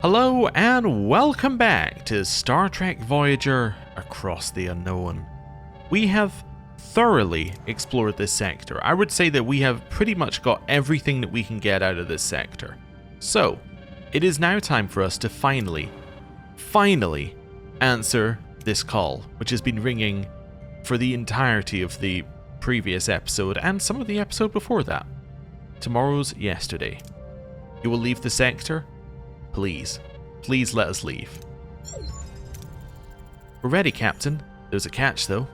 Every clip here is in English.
Hello and welcome back to Star Trek Voyager Across the Unknown. We have thoroughly explored this sector. I would say that we have pretty much got everything that we can get out of this sector. So, it is now time for us to finally answer this call, which has been ringing for the entirety of the previous episode and some of the episode before that. Tomorrow's yesterday. You will leave the sector? Please let us leave. We're ready, Captain. There's a catch, though.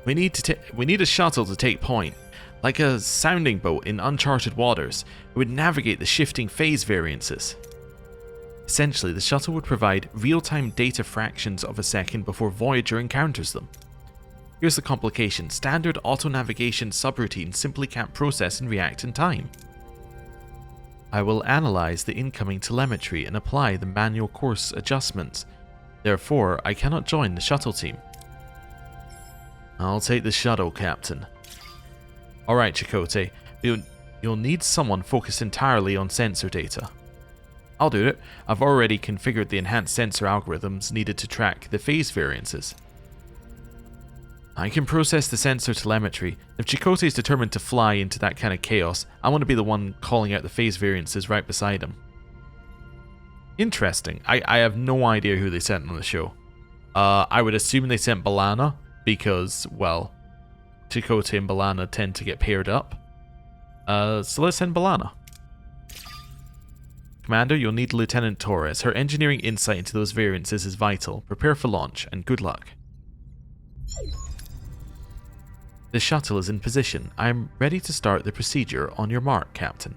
We need a shuttle to take point. Like a sounding boat in uncharted waters, it would navigate the shifting phase variances. Essentially, the shuttle would provide real-time data fractions of a second before Voyager encounters them. Here's the complication. Standard auto-navigation subroutines simply can't process and react in time. I will analyze the incoming telemetry and apply the manual course adjustments. Therefore, I cannot join the shuttle team. I'll take the shuttle, Captain. Alright, Chakotay. You'll need someone focused entirely on sensor data. I'll do it. I've already configured the enhanced sensor algorithms needed to track the phase variances. I can process the sensor telemetry. If Chakotay is determined to fly into that kind of chaos, I want to be the one calling out the phase variances right beside him. Interesting. I have no idea who they sent on the show. I would assume they sent B'Elanna, because, well, Chakotay and B'Elanna tend to get paired up. So let's send B'Elanna. Commander, you'll need Lieutenant Torres. Her engineering insight into those variances is vital. Prepare for launch, and good luck. The shuttle is in position. I am ready to start the procedure. On your mark, Captain.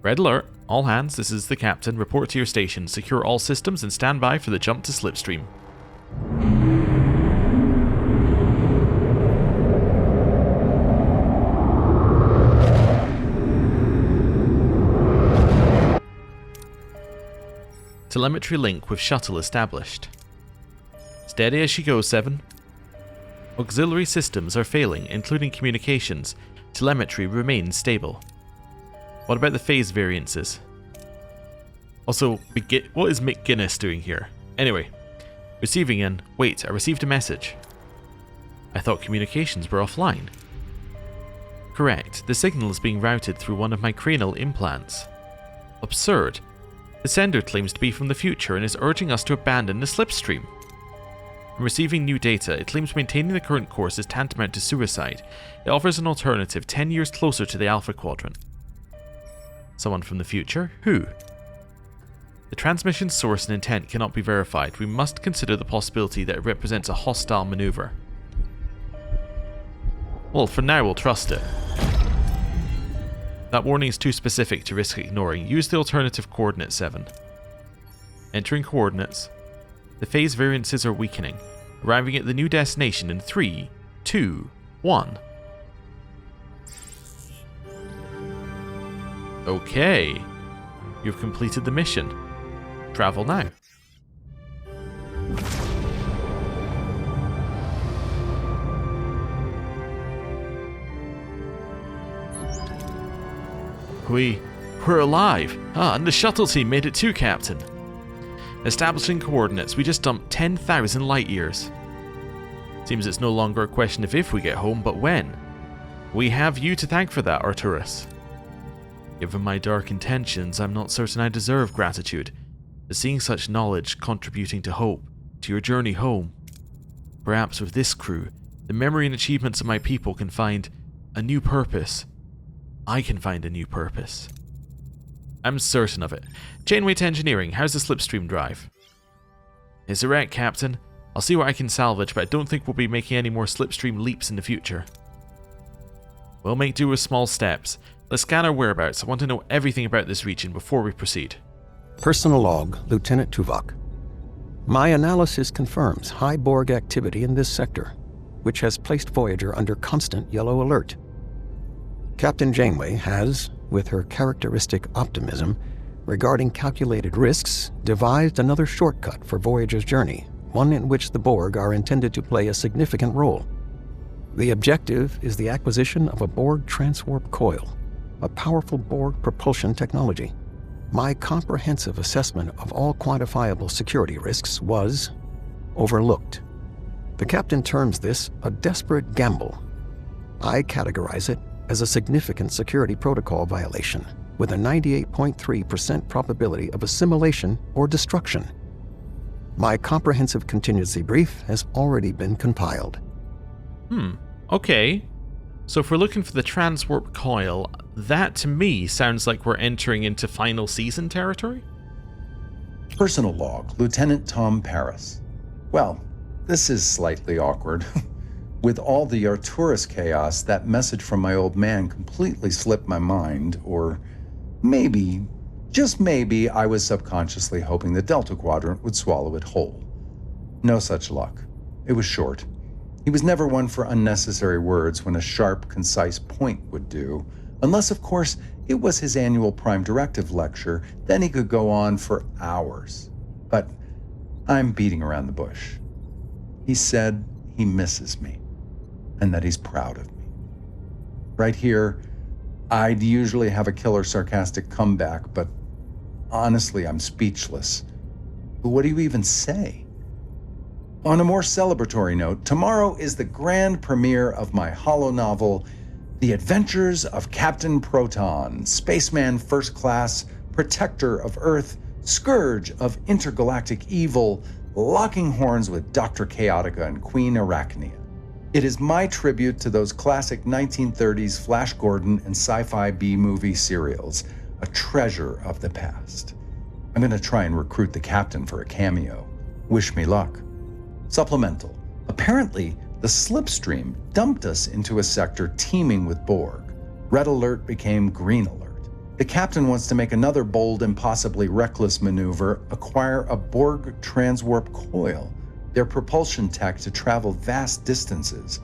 Red alert. All hands, this is the Captain. Report to your station. Secure all systems and stand by for the jump to slipstream. Telemetry link with shuttle established. Steady as she goes, 7. Auxiliary systems are failing, including communications. Telemetry remains stable. What about the phase variances? Also, what is McGuinness doing here? Anyway, receiving in. Wait, I received a message. I thought communications were offline. Correct, the signal is being routed through one of my cranial implants. Absurd. The sender claims to be from the future and is urging us to abandon the slipstream. From receiving new data, it claims maintaining the current course is tantamount to suicide. It offers an alternative 10 years closer to the Alpha Quadrant. Someone from the future? Who? The transmission source and intent cannot be verified. We must consider the possibility that it represents a hostile maneuver. Well, for now we'll trust it. That warning is too specific to risk ignoring. Use the alternative coordinate 7. Entering coordinates. The phase variances are weakening, arriving at the new destination in 3, 2, 1. Okay. You've completed the mission. Travel now. We're alive! And the shuttle team made it too, Captain. Establishing coordinates, we just dumped 10,000 light years. Seems it's no longer a question of if we get home, but when. We have you to thank for that, Arturus. Given my dark intentions, I'm not certain I deserve gratitude, but seeing such knowledge contributing to hope, to your journey home. Perhaps with this crew, the memory and achievements of my people can find a new purpose. I can find a new purpose. I'm certain of it. Janeway to engineering, how's the slipstream drive? It's a wreck, Captain. I'll see what I can salvage, but I don't think we'll be making any more slipstream leaps in the future. We'll make do with small steps. Let's scan our whereabouts. I want to know everything about this region before we proceed. Personal log, Lieutenant Tuvok. My analysis confirms high Borg activity in this sector, which has placed Voyager under constant yellow alert. Captain Janeway has, with her characteristic optimism regarding calculated risks, devised another shortcut for Voyager's journey, one in which the Borg are intended to play a significant role. The objective is the acquisition of a Borg transwarp coil, a powerful Borg propulsion technology. My comprehensive assessment of all quantifiable security risks was overlooked. The captain terms this a desperate gamble. I categorize it as a significant security protocol violation with a 98.3% probability of assimilation or destruction. My comprehensive contingency brief has already been compiled. Okay. So if we're looking for the transwarp coil, that to me sounds like we're entering into final season territory? Personal log, Lieutenant Tom Paris. Well, this is slightly awkward. With all the Arturus chaos, that message from my old man completely slipped my mind, or maybe, just maybe, I was subconsciously hoping the Delta Quadrant would swallow it whole. No such luck. It was short. He was never one for unnecessary words when a sharp, concise point would do, unless, of course, it was his annual Prime Directive lecture. Then he could go on for hours. But I'm beating around the bush. He said he misses me, and that he's proud of me. Right here, I'd usually have a killer sarcastic comeback, but honestly, I'm speechless. But what do you even say? On a more celebratory note, tomorrow is the grand premiere of my holo-novel, The Adventures of Captain Proton, Spaceman First Class, Protector of Earth, Scourge of Intergalactic Evil, locking horns with Dr. Chaotica and Queen Arachnia. It is my tribute to those classic 1930s Flash Gordon and sci-fi B-movie serials, a treasure of the past. I'm going to try and recruit the captain for a cameo. Wish me luck. Supplemental. Apparently, the slipstream dumped us into a sector teeming with Borg. Red alert became green alert. The captain wants to make another bold and possibly reckless maneuver, acquire a Borg transwarp coil, their propulsion tech to travel vast distances.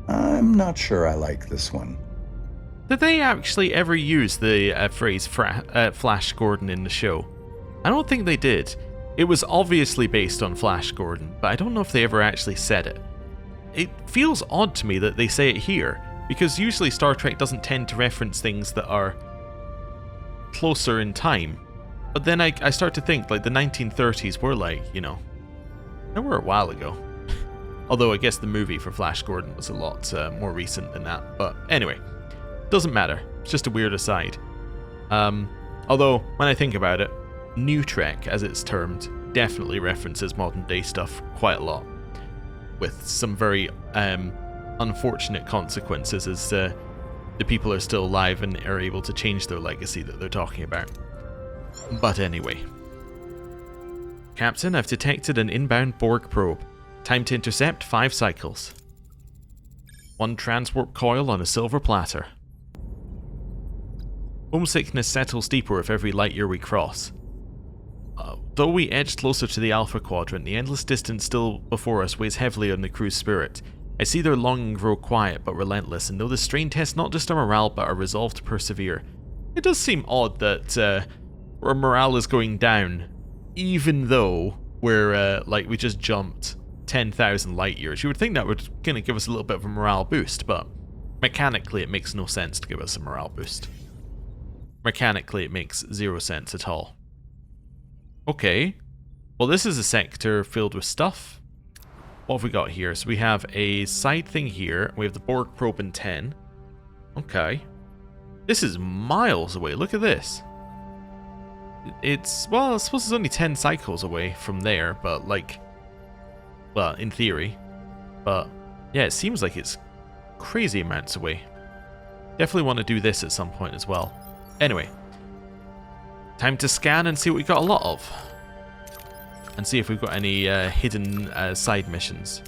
I'm not sure I like this one. Did they actually ever use the phrase Flash Gordon in the show? I don't think they did. It was obviously based on Flash Gordon, but I don't know if they ever actually said it. It feels odd to me that they say it here, because usually Star Trek doesn't tend to reference things that are closer in time. But then I start to think, like, the 1930s were like, they were a while ago. Although I guess the movie for Flash Gordon was a lot more recent than that. But anyway, doesn't matter. It's just a weird aside. Although, when I think about it, New Trek, as it's termed, definitely references modern day stuff quite a lot, with some very unfortunate consequences as the people are still alive and are able to change their legacy that they're talking about. But anyway. Captain, I've detected an inbound Borg probe. Time to intercept 5 cycles. 1 transwarp coil on a silver platter. Homesickness settles deeper with every light year we cross. Though we edge closer to the Alpha Quadrant, the endless distance still before us weighs heavily on the crew's spirit. I see their longing grow quiet but relentless, and know the strain tests not just our morale but our resolve to persevere. It does seem odd that our morale is going down, even though we're we just jumped 10,000 light years. You would think that would kind of give us a little bit of a morale boost, but mechanically it makes no sense to give us a morale boost. Mechanically it makes 0 sense at all. Okay, well this is a sector filled with stuff. What have we got here? So we have a side thing here. We have the Borg probe in 10. Okay. This is miles away. Look at this. It's, well, I suppose it's only 10 cycles away from there, but well, in theory. But yeah, it seems like it's crazy amounts away. Definitely want to do this at some point as well. Anyway. Time to scan and see what we got a lot of. And see if we've got any hidden side missions.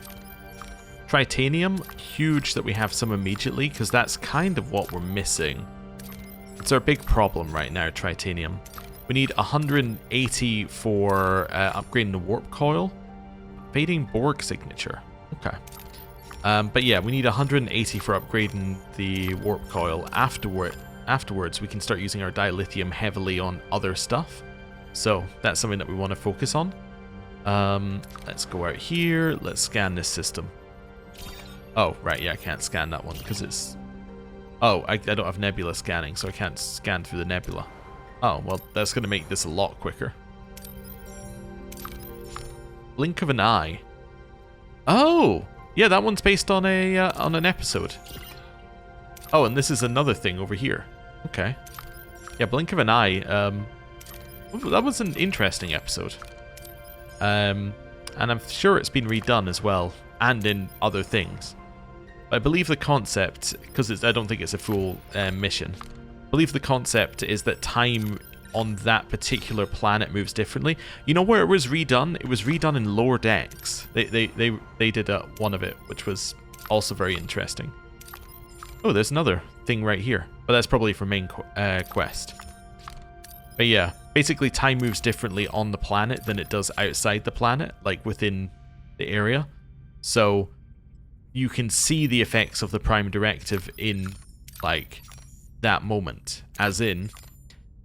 Tritanium, huge that we have some immediately, because that's kind of what we're missing. It's our big problem right now, Tritanium. We need 180 for upgrading the warp coil. Fading Borg signature. Okay. But yeah, we need 180 for upgrading the warp coil. Afterwards, we can start using our dilithium heavily on other stuff. So that's something that we want to focus on. Let's go out here. Let's scan this system. Oh, right, yeah, I can't scan that one because it's... Oh, I don't have Nebula scanning, so I can't scan through the Nebula. Oh, well, that's going to make this a lot quicker. Blink of an eye. Oh! Yeah, that one's based on an episode. Oh, and this is another thing over here. Okay. Yeah, Blink of an Eye. That was an interesting episode. And I'm sure it's been redone as well, and in other things. But I believe the concept, because I don't think it's a full mission, I believe the concept is that time on that particular planet moves differently. You know where it was redone? It was redone in Lower Decks. They did one of it, which was also very interesting. Oh, there's another thing right here. But that's probably for main quest. But yeah, basically time moves differently on the planet than it does outside the planet, like within the area. So you can see the effects of the Prime Directive in, like, that moment. As in,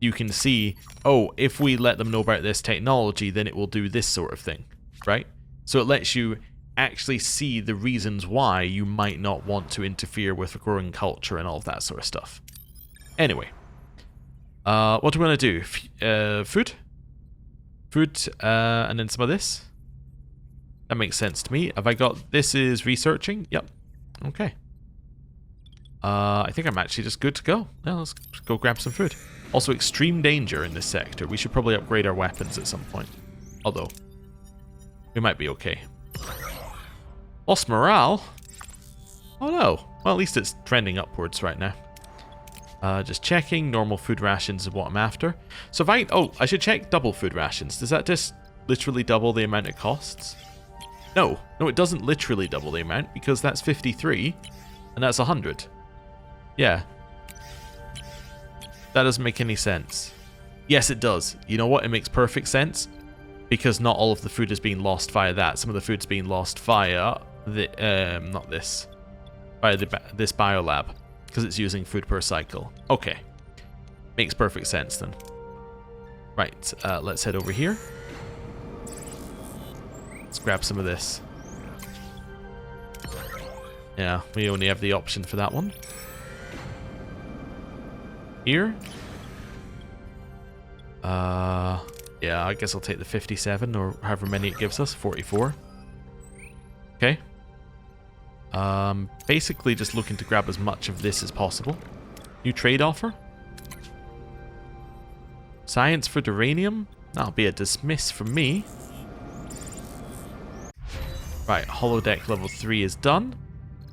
you can see, oh, if we let them know about this technology, then it will do this sort of thing, right? So it lets you actually see the reasons why you might not want to interfere with a growing culture and all of that sort of stuff. Anyway, what do we want to do? Food? Food, and then some of this? That makes sense to me. Have I got... This is researching? Yep. Okay. I think I'm actually just good to go. Yeah, let's go grab some food. Also, extreme danger in this sector. We should probably upgrade our weapons at some point. Although, we might be okay. Lost morale? Oh no. Well, at least it's trending upwards right now. Just checking. Normal food rations is what I'm after. So if I should check double food rations. Does that just literally double the amount it costs? No. No, it doesn't literally double the amount, because that's 53, and that's 100. Yeah. That doesn't make any sense. Yes, it does. You know what? It makes perfect sense, because not all of the food is being lost via that. Some of the food's being lost via the this biolab, because it's using food per cycle. Okay, makes perfect sense then. Right, let's head over here. Let's grab some of this. Yeah, we only have the option for that one. Here. Yeah, I guess I'll take the 57 or however many it gives us. 44. Okay. Basically just looking to grab as much of this as possible. New trade offer. Science for Duranium. That'll be a dismiss from me. Right, holodeck level 3 is done.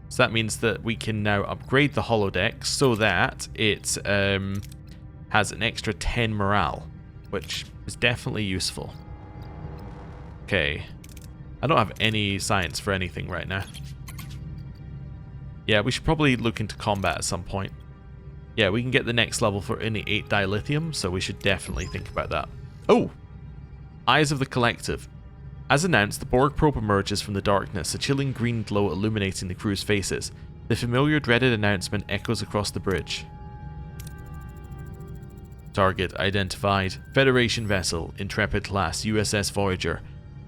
So that means that we can now upgrade the holodeck so that it has an extra 10 morale, which is definitely useful. Okay. I don't have any science for anything right now. Yeah, we should probably look into combat at some point. Yeah, we can get the next level for only 8 dilithium, so we should definitely think about that. Oh! Eyes of the Collective. As announced, the Borg probe emerges from the darkness, a chilling green glow illuminating the crew's faces. The familiar dreaded announcement echoes across the bridge. Target identified. Federation vessel, Intrepid class, USS Voyager.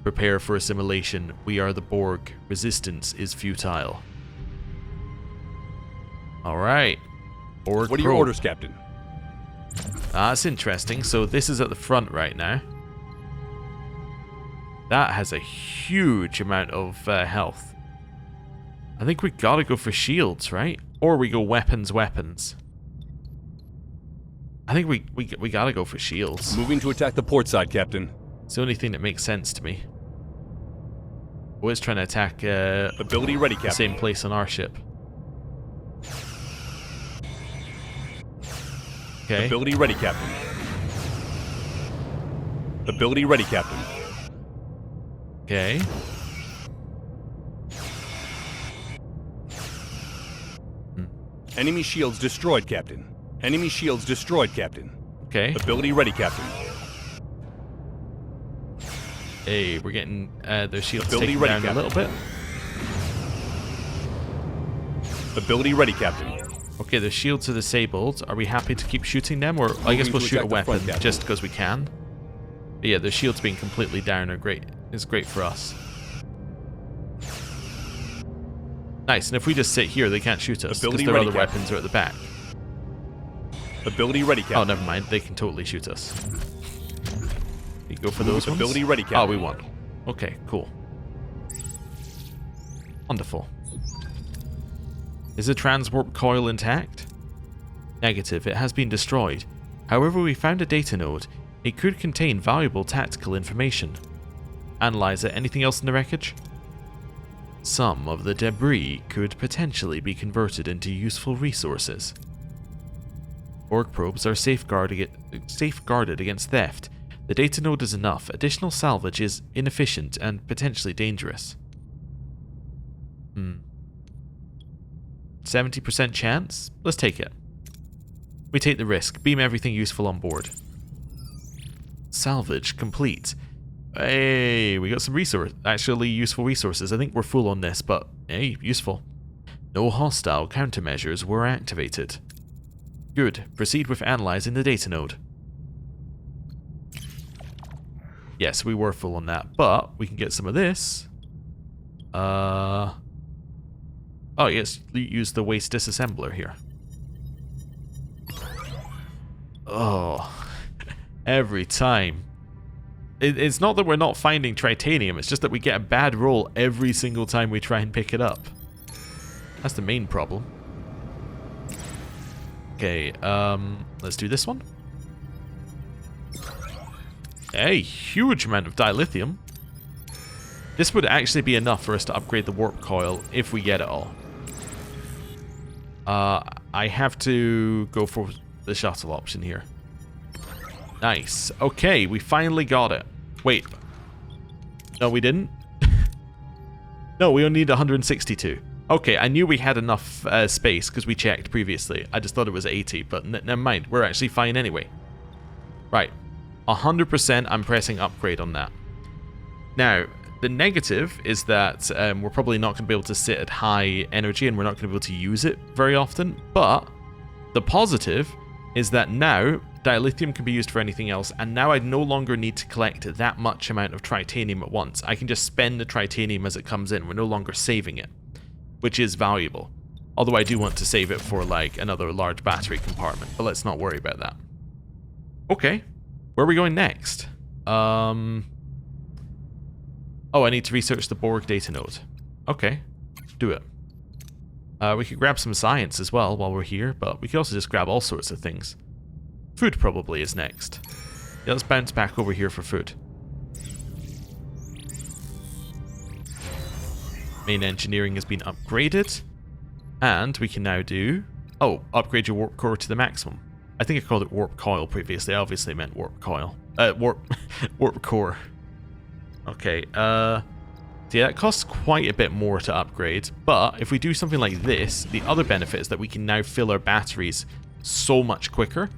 Prepare for assimilation. We are the Borg. Resistance is futile. Alright. Borg What are your probe. orders, Captain? That's interesting. So this is at the front right now. That has a huge amount of health. I think we gotta go for shields, right? Or we go weapons. I think we gotta go for shields. Moving to attack the port side, Captain. It's the only thing that makes sense to me. Always trying to attack Ability ready, the Captain. same place on our ship. Okay. Ability ready, Captain. Ability ready, Captain. Okay. Enemy shields destroyed, Captain. Enemy shields destroyed, Captain. Okay. Ability ready, Captain. Hey, we're getting their shields Ability taken ready, down Captain. a little bit. Ability ready, Captain. Okay, the shields are disabled. Are we happy to keep shooting them? Or I guess Moving we'll to shoot a attack the front, weapon Captain. just because we can. But yeah, the shields being completely down are great. Is great for us. Nice, and if we just sit here, they can't shoot us because Ability their ready, other Captain. weapons are at the back. Ability ready, Captain. Oh, never mind. They can totally shoot us. You go for those ones? Ability ready, Captain. Oh, we won. Okay, cool. Wonderful. Is the transwarp coil intact? Negative. It has been destroyed. However, we found a data node. It could contain valuable tactical information. Analyze it. Anything else in the wreckage? Some of the debris could potentially be converted into useful resources. Borg probes are safeguarded against theft. The data node is enough. Additional salvage is inefficient and potentially dangerous. 70% chance? Let's take it. We take the risk. Beam everything useful on board. Salvage complete. Hey, we got some actually useful resources. I think we're full on this, but hey, useful. No hostile countermeasures were activated. Good. Proceed with analyzing the data node. Yes, we were full on that, but we can get some of this. Oh, yes, use the waste disassembler here. Oh, every time. It's not that we're not finding tritanium, it's just that we get a bad roll every single time we try and pick it up. That's the main problem. Okay, let's do this one. A huge amount of dilithium. This would actually be enough for us to upgrade the warp coil if we get it all. I have to go for the shuttle option here. Nice. Okay, we finally got it. Wait. No, we didn't? No, we only need 162. Okay, I knew we had enough space because we checked previously. I just thought it was 80, but never mind. We're actually fine anyway. Right. 100% I'm pressing upgrade on that. Now, the negative is that we're probably not going to be able to sit at high energy and we're not going to be able to use it very often. But the positive is that now dilithium can be used for anything else, and now I no longer need to collect that much amount of tritanium at once. I can just spend the tritanium as it comes in. We're no longer saving it, which is valuable. Although I do want to save it for like another large battery compartment, but let's not worry about that. Okay, where are we going next? Oh, I need to research the Borg data node. Okay, do it. We could grab some science as well while we're here, but we could also just grab all sorts of things. Food probably is next. Yeah, let's bounce back over here for food. Main engineering has been upgraded. And we can now do... Oh, upgrade your warp core to the maximum. I think I called it warp coil previously. I obviously meant warp coil. Warp core. Okay, yeah, that costs quite a bit more to upgrade, but if we do something like this, the other benefit is that we can now fill our batteries so much quicker,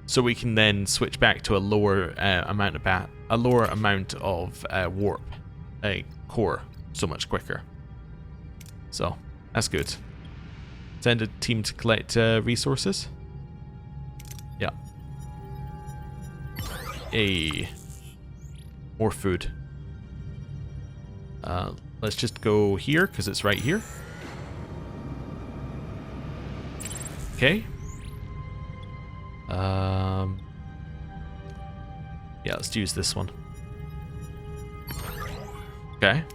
so we can then switch back to a lower amount of warp core so much quicker. So that's good. Send a team to collect resources. Yeah. More food. Let's just go here, because it's right here. Okay. Yeah, let's use this one. Okay.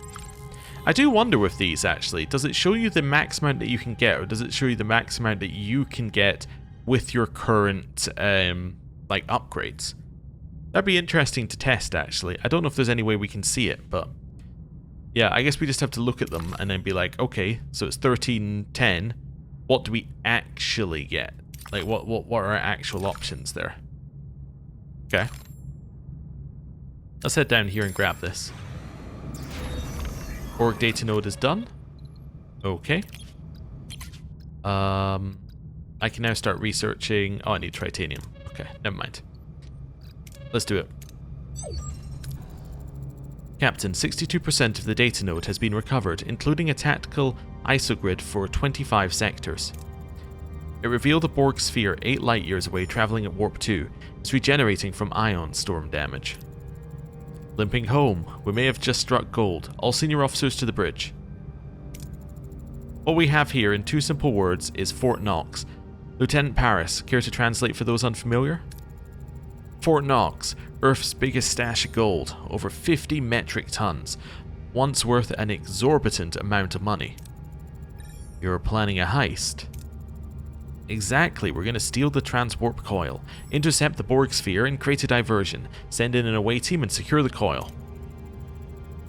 I do wonder with these, actually. Does it show you the max amount that you can get, or does it show you the max amount that you can get with your current, like, upgrades? That'd be interesting to test, actually. I don't know if there's any way we can see it, but... yeah, I guess we just have to look at them and then be like, okay, so it's 1310. What do we actually get? Like, what are our actual options there? Okay. Let's head down here and grab this. Borg data node is done. Okay. I can now start researching... oh, I need tritanium. Okay, never mind. Let's do it. Captain, 62% of the data node has been recovered, including a tactical isogrid for 25 sectors. It revealed a Borg sphere 8 light years away traveling at warp 2. It's regenerating from ion storm damage. Limping home. We may have just struck gold. All senior officers to the bridge. What we have here, in 2 simple words, is Fort Knox. Lieutenant Paris, care to translate for those unfamiliar? Fort Knox, Earth's biggest stash of gold, over 50 metric tons, once worth an exorbitant amount of money. You're planning a heist? Exactly, we're going to steal the transwarp coil, intercept the Borg sphere and create a diversion, send in an away team and secure the coil.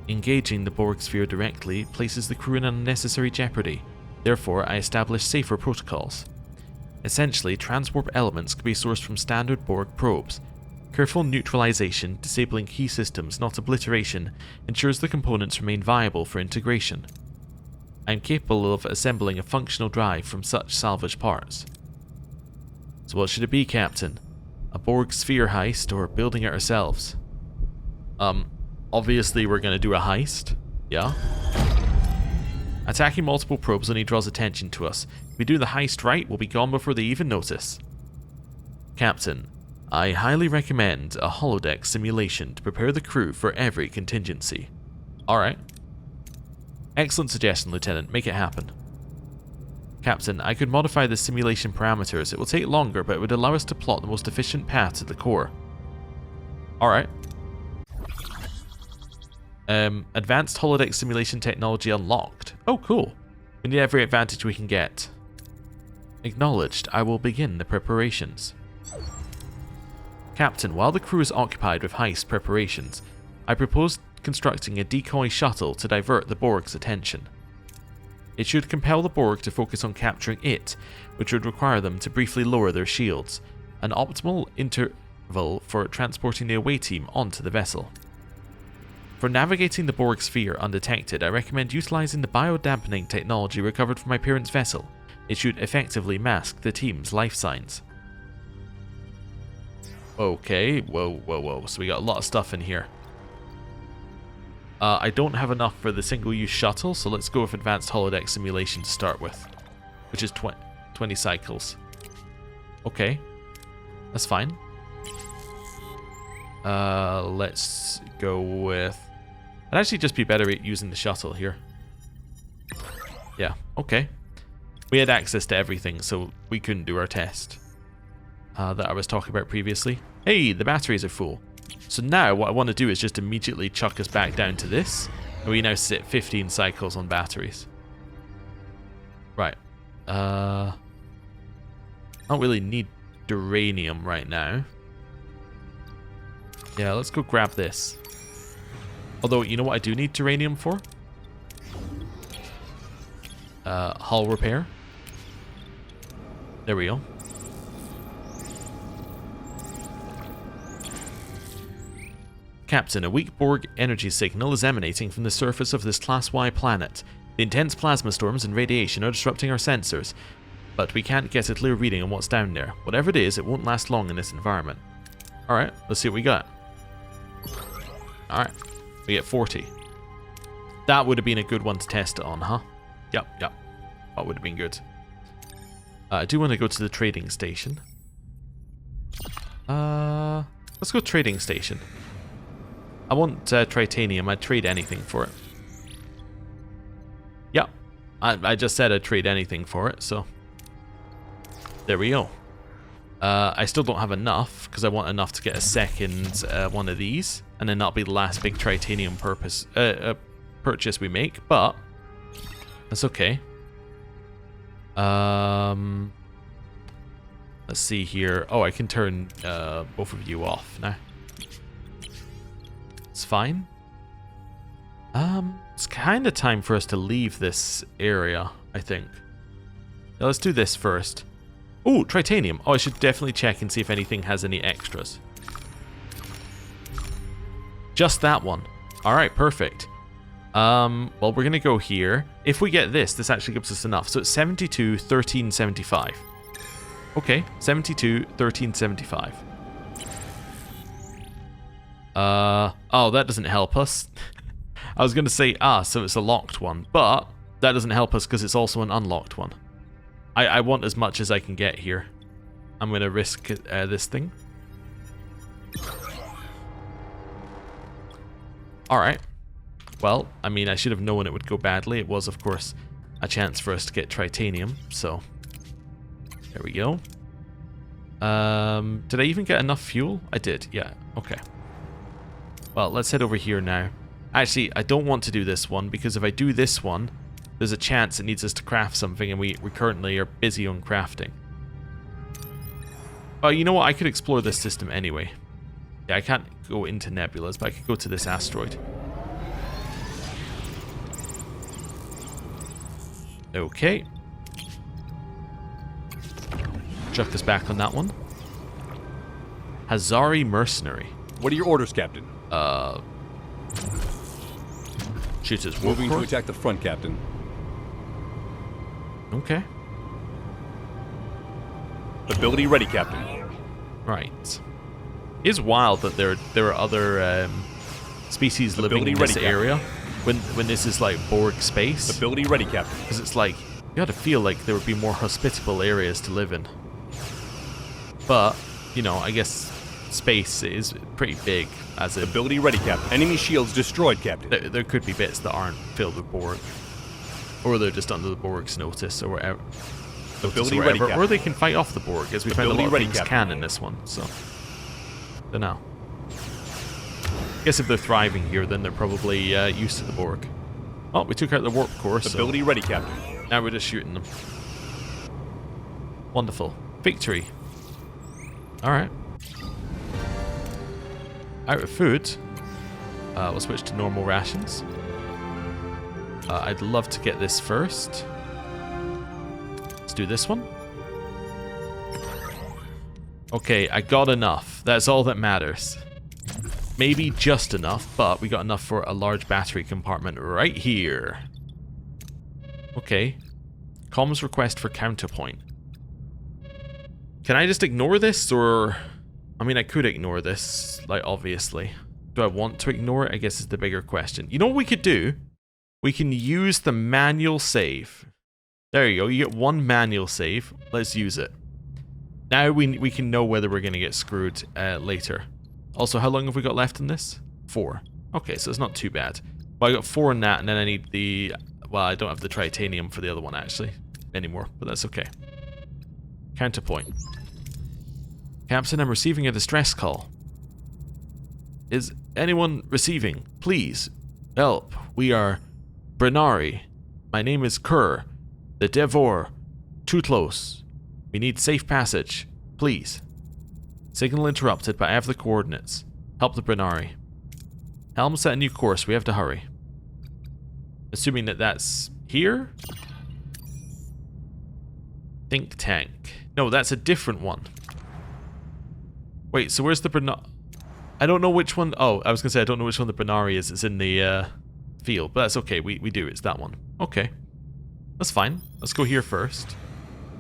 Engaging the Borg sphere directly places the crew in unnecessary jeopardy, therefore I establish safer protocols. Essentially, transwarp elements can be sourced from standard Borg probes. Careful neutralization, disabling key systems, not obliteration, ensures the components remain viable for integration. I am capable of assembling a functional drive from such salvage parts. So what should it be, Captain? A Borg sphere heist or building it ourselves? Obviously we're going to do a heist. Yeah? Attacking multiple probes only draws attention to us. If we do the heist right, we'll be gone before they even notice. Captain, I highly recommend a holodeck simulation to prepare the crew for every contingency. Alright. Excellent suggestion, Lieutenant. Make it happen. Captain, I could modify the simulation parameters. It will take longer, but it would allow us to plot the most efficient path to the core. Alright. Advanced holodeck simulation technology unlocked. Oh, cool. We need every advantage we can get. Acknowledged. I will begin the preparations. Captain, while the crew is occupied with heist preparations, I propose constructing a decoy shuttle to divert the Borg's attention. It should compel the Borg to focus on capturing it, which would require them to briefly lower their shields, an optimal interval for transporting the away team onto the vessel. For navigating the Borg sphere undetected, I recommend utilizing the biodampening technology recovered from my parents' vessel. It should effectively mask the team's life signs. Okay, whoa. So we got a lot of stuff in here. I don't have enough for the single-use shuttle, so let's go with advanced holodeck simulation to start with, which is 20 cycles. Okay, that's fine. Let's go with... I'd actually just be better at using the shuttle here. Yeah, okay. We had access to everything, so we couldn't do our test that I was talking about previously. Hey, the batteries are full. So now what I want to do is just immediately chuck us back down to this. And we now sit 15 cycles on batteries. Right. I don't really need duranium right now. Yeah, let's go grab this. Although, you know what I do need duranium for? Hull repair. There we go. Captain, a weak Borg energy signal is emanating from the surface of this Class Y planet. The intense plasma storms and radiation are disrupting our sensors, but we can't get a clear reading on what's down there. Whatever it is, it won't last long in this environment. Alright, let's see what we got. Alright, we get 40. That would have been a good one to test it on, huh? Yep. That would have been good. I do want to go to the trading station. Let's go trading station. I want tritanium. I'd trade anything for it. Yep. I just said I'd trade anything for it, so... There we go. I still don't have enough, because I want enough to get a second one of these, and then that'll be the last big tritanium purchase we make, but... That's okay. Let's see here. Oh, I can turn both of you off now. It's fine. It's kind of time for us to leave this area, I think. Now, let's do this first. Oh, tritanium. Oh, I should definitely check and see if anything has any extras. Just that one. Alright, perfect. Well, we're going to go here. If we get this, this actually gives us enough. So it's 72, 13, 75. Okay, 72, 13, 75. Oh, that doesn't help us. I was going to say, so it's a locked one, but that doesn't help us because it's also an unlocked one. I want as much as I can get here. I'm going to risk this thing. Alright. Well, I mean, I should have known it would go badly. It was, of course, a chance for us to get tritanium, so... There we go. Did I even get enough fuel? I did, yeah. Okay. Well, let's head over here now. Actually, I don't want to do this one, because if I do this one, there's a chance it needs us to craft something, and we currently are busy on crafting. Oh, you know what? I could explore this system anyway. Yeah, I can't go into Nebulas, but I could go to this asteroid. Okay. Chuck us back on that one. Hazari Mercenary. What are your orders, Captain? Shoots his warp Moving to core. attack the front, Captain. Okay. Ability ready, Captain. Right. It is wild that there are other species living in this area when this is like Borg space. Ability ready, Captain. Because it's like, you gotta feel like there would be more hospitable areas to live in. But, you know, I guess space is pretty big as a... Ability ready, Captain. Enemy shields destroyed, Captain. There could be bits that aren't filled with Borg. Or they're just under the Borg's notice or whatever. Ability ready, Captain. Or they can fight off the Borg, as we found a lot of ready, things Captain. can in this one, so... Don't know. I guess if they're thriving here, then they're probably used to the Borg. Oh, we took out the warp core, so... Ability ready, Captain. Now we're just shooting them. Wonderful. Victory. Alright. Out of food. We'll switch to normal rations. I'd love to get this first. Let's do this one. Okay, I got enough. That's all that matters. Maybe just enough, but we got enough for a large battery compartment right here. Okay. Comms request for counterpoint. Can I just ignore this, or... I mean, I could ignore this, like, obviously. Do I want to ignore it? I guess is the bigger question. You know what we could do? We can use the manual save. There you go, you get one manual save. Let's use it. Now we can know whether we're going to get screwed later. Also, how long have we got left in this? 4. Okay, so it's not too bad. Well, I got 4 in that, and then I need the... Well, I don't have the tritanium for the other one, actually, anymore, but that's okay. Counterpoint. Captain, I'm receiving a distress call. Is anyone receiving? Please, help. We are Brenari. My name is Kerr. The Devore. Too close. We need safe passage. Please. Signal interrupted, but I have the coordinates. Help the Brenari. Helm set a new course. We have to hurry. Assuming that that's here? Think tank. No, that's a different one. Wait, so where's the Brenari? I don't know which one. Oh, I was going to say I don't know which one the Brenari is. It's in the field, but that's okay. We do. It's that one. Okay. That's fine. Let's go here first.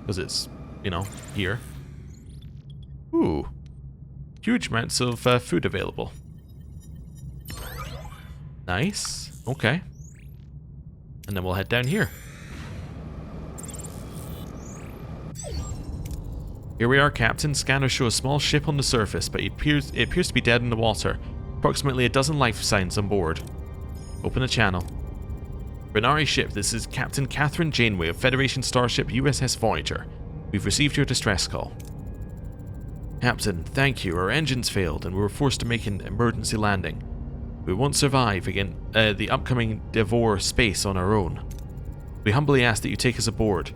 Because it's, you know, here. Ooh. Huge amounts of food available. Nice. Okay. And then we'll head down here. Here we are, Captain. Scanners show a small ship on the surface, but it appears to be dead in the water. Approximately a dozen life signs on board. Open the channel. Brenari ship, this is Captain Catherine Janeway of Federation Starship USS Voyager. We've received your distress call. Captain, thank you. Our engines failed and we were forced to make an emergency landing. We won't survive again the upcoming Devore space on our own. We humbly ask that you take us aboard.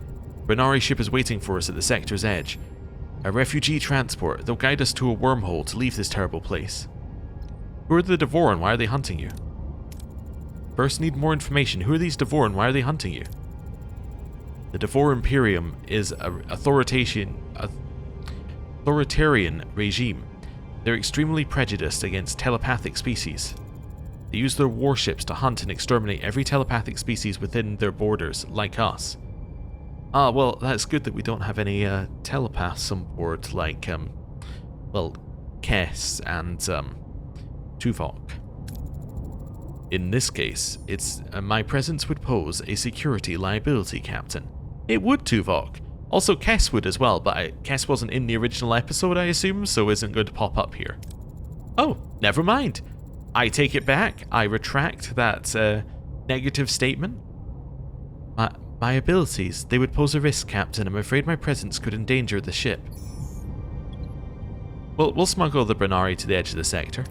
Brenari ship is waiting for us at the sector's edge. A refugee transport. They'll guide us to a wormhole to leave this terrible place. Who are the Devore and why are they hunting you? First, need more information. Who are these Devore and why are they hunting you? The Devore Imperium is an authoritarian regime. They're extremely prejudiced against telepathic species. They use their warships to hunt and exterminate every telepathic species within their borders, like us. Ah, well, that's good that we don't have any telepaths on board, like, well, Kess and Tuvok. In this case, it's my presence would pose a security liability, Captain. It would, Tuvok. Also, Kess would as well, but Kess wasn't in the original episode, I assume, so isn't going to pop up here. Oh, never mind. I take it back. I retract that negative statement. My abilities, they would pose a risk, Captain. I'm afraid my presence could endanger the ship. We'll smuggle the Brenari to the edge of the sector.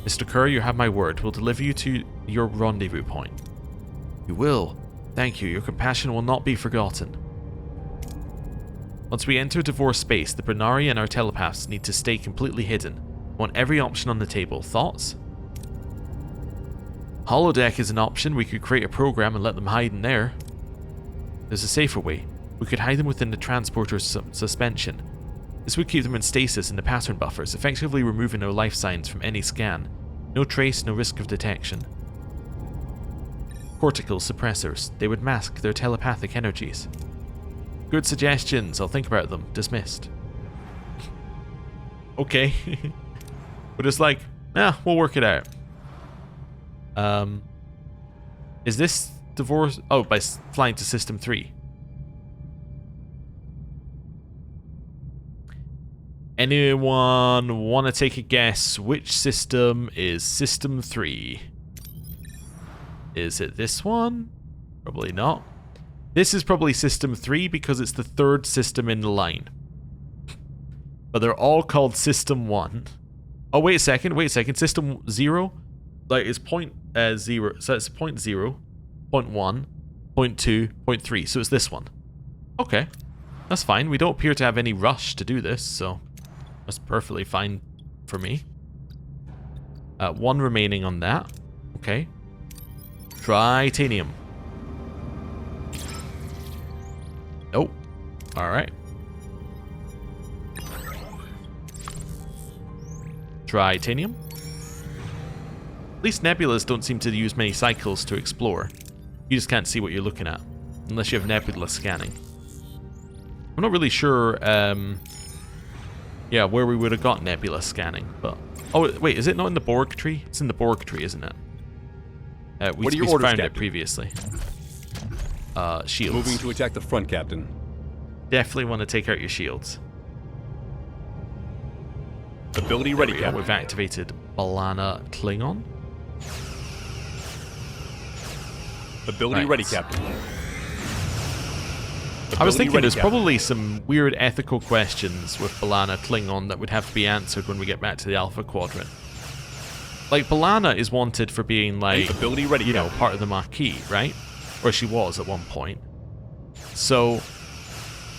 Mr. Kerr, you have my word. We'll deliver you to your rendezvous point. You will. Thank you. Your compassion will not be forgotten. Once we enter Devore space, the Brenari and our telepaths need to stay completely hidden. I want every option on the table. Thoughts? Holodeck is an option. We could create a program and let them hide in there. There's a safer way. We could hide them within the transporter's suspension. This would keep them in stasis in the pattern buffers, effectively removing their life signs from any scan. No trace, no risk of detection. Cortical suppressors. They would mask their telepathic energies. Good suggestions. I'll think about them. Dismissed. Okay. We're just like, we'll work it out. Is this Devore? Oh, by flying to System 3. Anyone want to take a guess which system is System 3? Is it this one? Probably not. This is probably System 3 because it's the third system in the line. But they're all called System 1. Oh, wait a second. System 0? Like, it's point 0. So it's point 0, point 1, point 2, point 3. So it's this one. Okay. That's fine. We don't appear to have any rush to do this, so that's perfectly fine for me. One remaining on that. Okay. Tritanium. Nope. Alright. Tritanium. At least nebulas don't seem to use many cycles to explore. You just can't see what you're looking at. Unless you have nebula scanning. I'm not really sure, yeah, where we would have got nebula scanning, but... Oh, wait, is it not in the Borg tree? It's in the Borg tree, isn't it? We found Captain? it previously. Shields. Moving to attack the front, Captain. Definitely want to take out your shields. Ability ready, Captain. We've activated Balana Klingon. Ability ready, Captain. I was thinking there's probably some weird ethical questions with Balana Klingon that would have to be answered when we get back to the Alpha Quadrant. Like, Balana is wanted for being, like, ability ready, you know, part of the Maquis, right? Or she was at one point. So,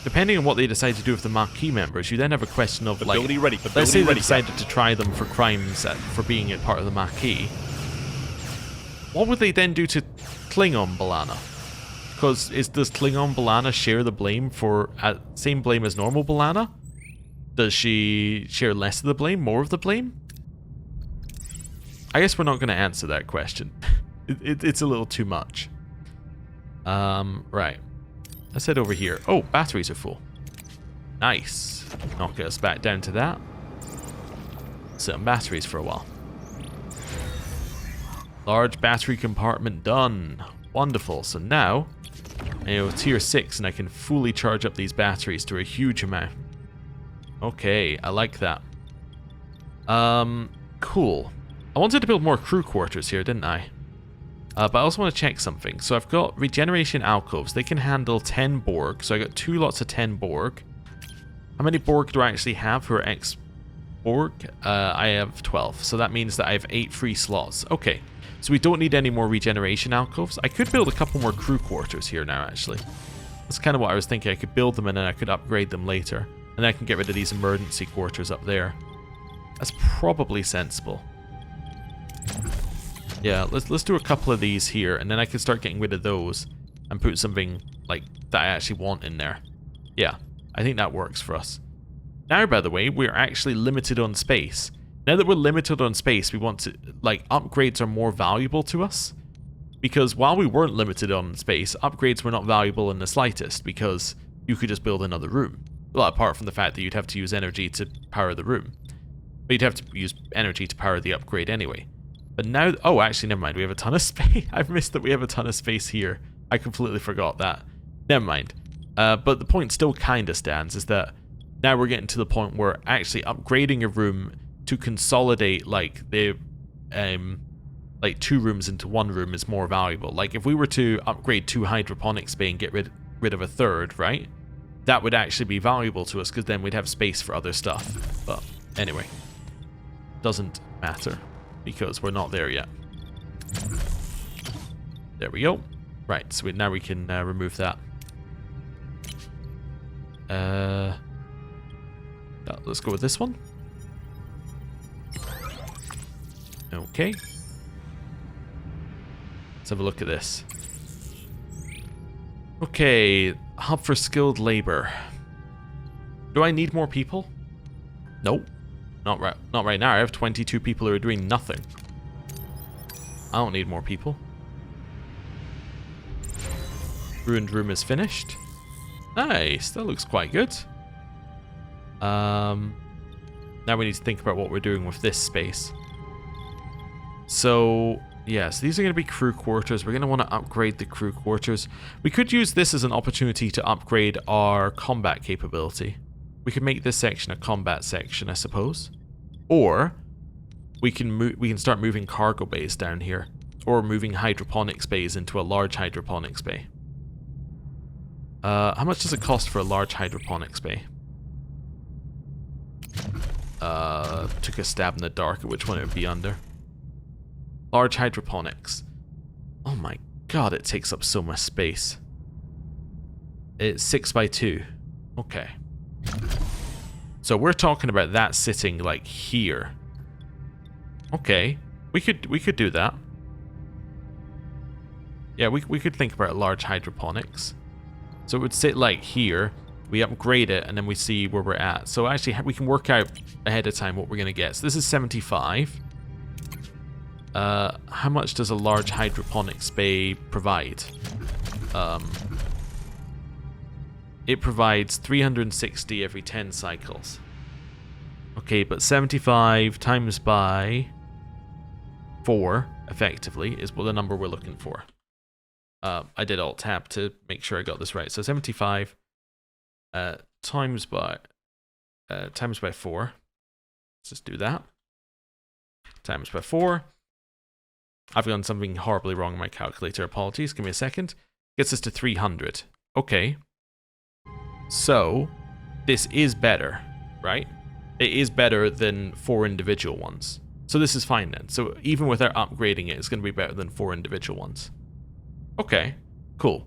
depending on what they decide to do with the Maquis members, you then have a question of, like, let's say they decided to try them for crimes for being a part of the Maquis. What would they then do to Klingon Balana? Because does Klingon Balana share the blame for same blame as normal Balana? Does she share less of the blame, more of the blame? I guess we're not going to answer that question. It's a little too much. Right. Let's head over here. Oh, batteries are full. Nice. Knock us back down to that. Sit on batteries for a while. Large battery compartment done. Wonderful. So now, tier 6 and I can fully charge up these batteries to a huge amount. Okay, I like that. Cool. I wanted to build more crew quarters here, didn't I? But I also want to check something. So I've got regeneration alcoves. They can handle 10 Borg. So I got 2 lots of 10 Borg. How many Borg do I actually have who are ex-Borg? I have 12. So that means that I have 8 free slots. Okay. So we don't need any more regeneration alcoves. I could build a couple more crew quarters here now, actually. That's kind of what I was thinking. I could build them and then I could upgrade them later. And then I can get rid of these emergency quarters up there. That's probably sensible. Yeah, let's do a couple of these here, and then I can start getting rid of those and put something like that I actually want in there. Yeah, I think that works for us. Now, by the way, we're actually limited on space. Now that we're limited on space, we want to, like, upgrades are more valuable to us. Because while we weren't limited on space, upgrades were not valuable in the slightest, because you could just build another room. Well, apart from the fact that you'd have to use energy to power the room. But you'd have to use energy to power the upgrade anyway. But now, oh, actually, never mind. We have a ton of space. I've missed that we have a ton of space here. I completely forgot that. Never mind. But the point still kind of stands, is that now we're getting to the point where actually upgrading a room to consolidate, like, the like 2 rooms into 1 room is more valuable. Like if we were to upgrade 2 hydroponics bay and get rid of a 3rd, right? That would actually be valuable to us because then we'd have space for other stuff. But anyway, doesn't matter because we're not there yet. There we go. Right, so now we can remove that. Let's go with this one. Okay. Let's have a look at this. Okay, hub for skilled labor. Do I need more people? Nope. Not right now. I have 22 people who are doing nothing. I don't need more people. Ruined room is finished. Nice, that looks quite good. Now we need to think about what we're doing with this space. So, yes, these are going to be crew quarters. We're going to want to upgrade the crew quarters. We could use this as an opportunity to upgrade our combat capability. We could make this section a combat section, I suppose. Or we can start moving cargo bays down here. Or moving hydroponics bays into a large hydroponics bay. How much does it cost for a large hydroponics bay? Took a stab in the dark at which one it would be under. Large hydroponics. Oh my god, it takes up so much space. It's 6x2. Okay. So we're talking about that sitting like here. Okay. We could do that. Yeah, we could think about large hydroponics. So it would sit like here. We upgrade it and then we see where we're at. So actually we can work out ahead of time what we're going to get. So this is 75. How much does a large hydroponics bay provide? It provides 360 every 10 cycles. Okay, but 75 times by 4, effectively, is what the number we're looking for. I did Alt-Tab to make sure I got this right. So 75 times by 4. Let's just do that. Times by 4. I've done something horribly wrong in my calculator. Apologies. Give me a second. Gets us to 300. Okay. So, this is better, right? It is better than 4 individual ones. So this is fine then. So even without upgrading it, it's going to be better than 4 individual ones. Okay, cool.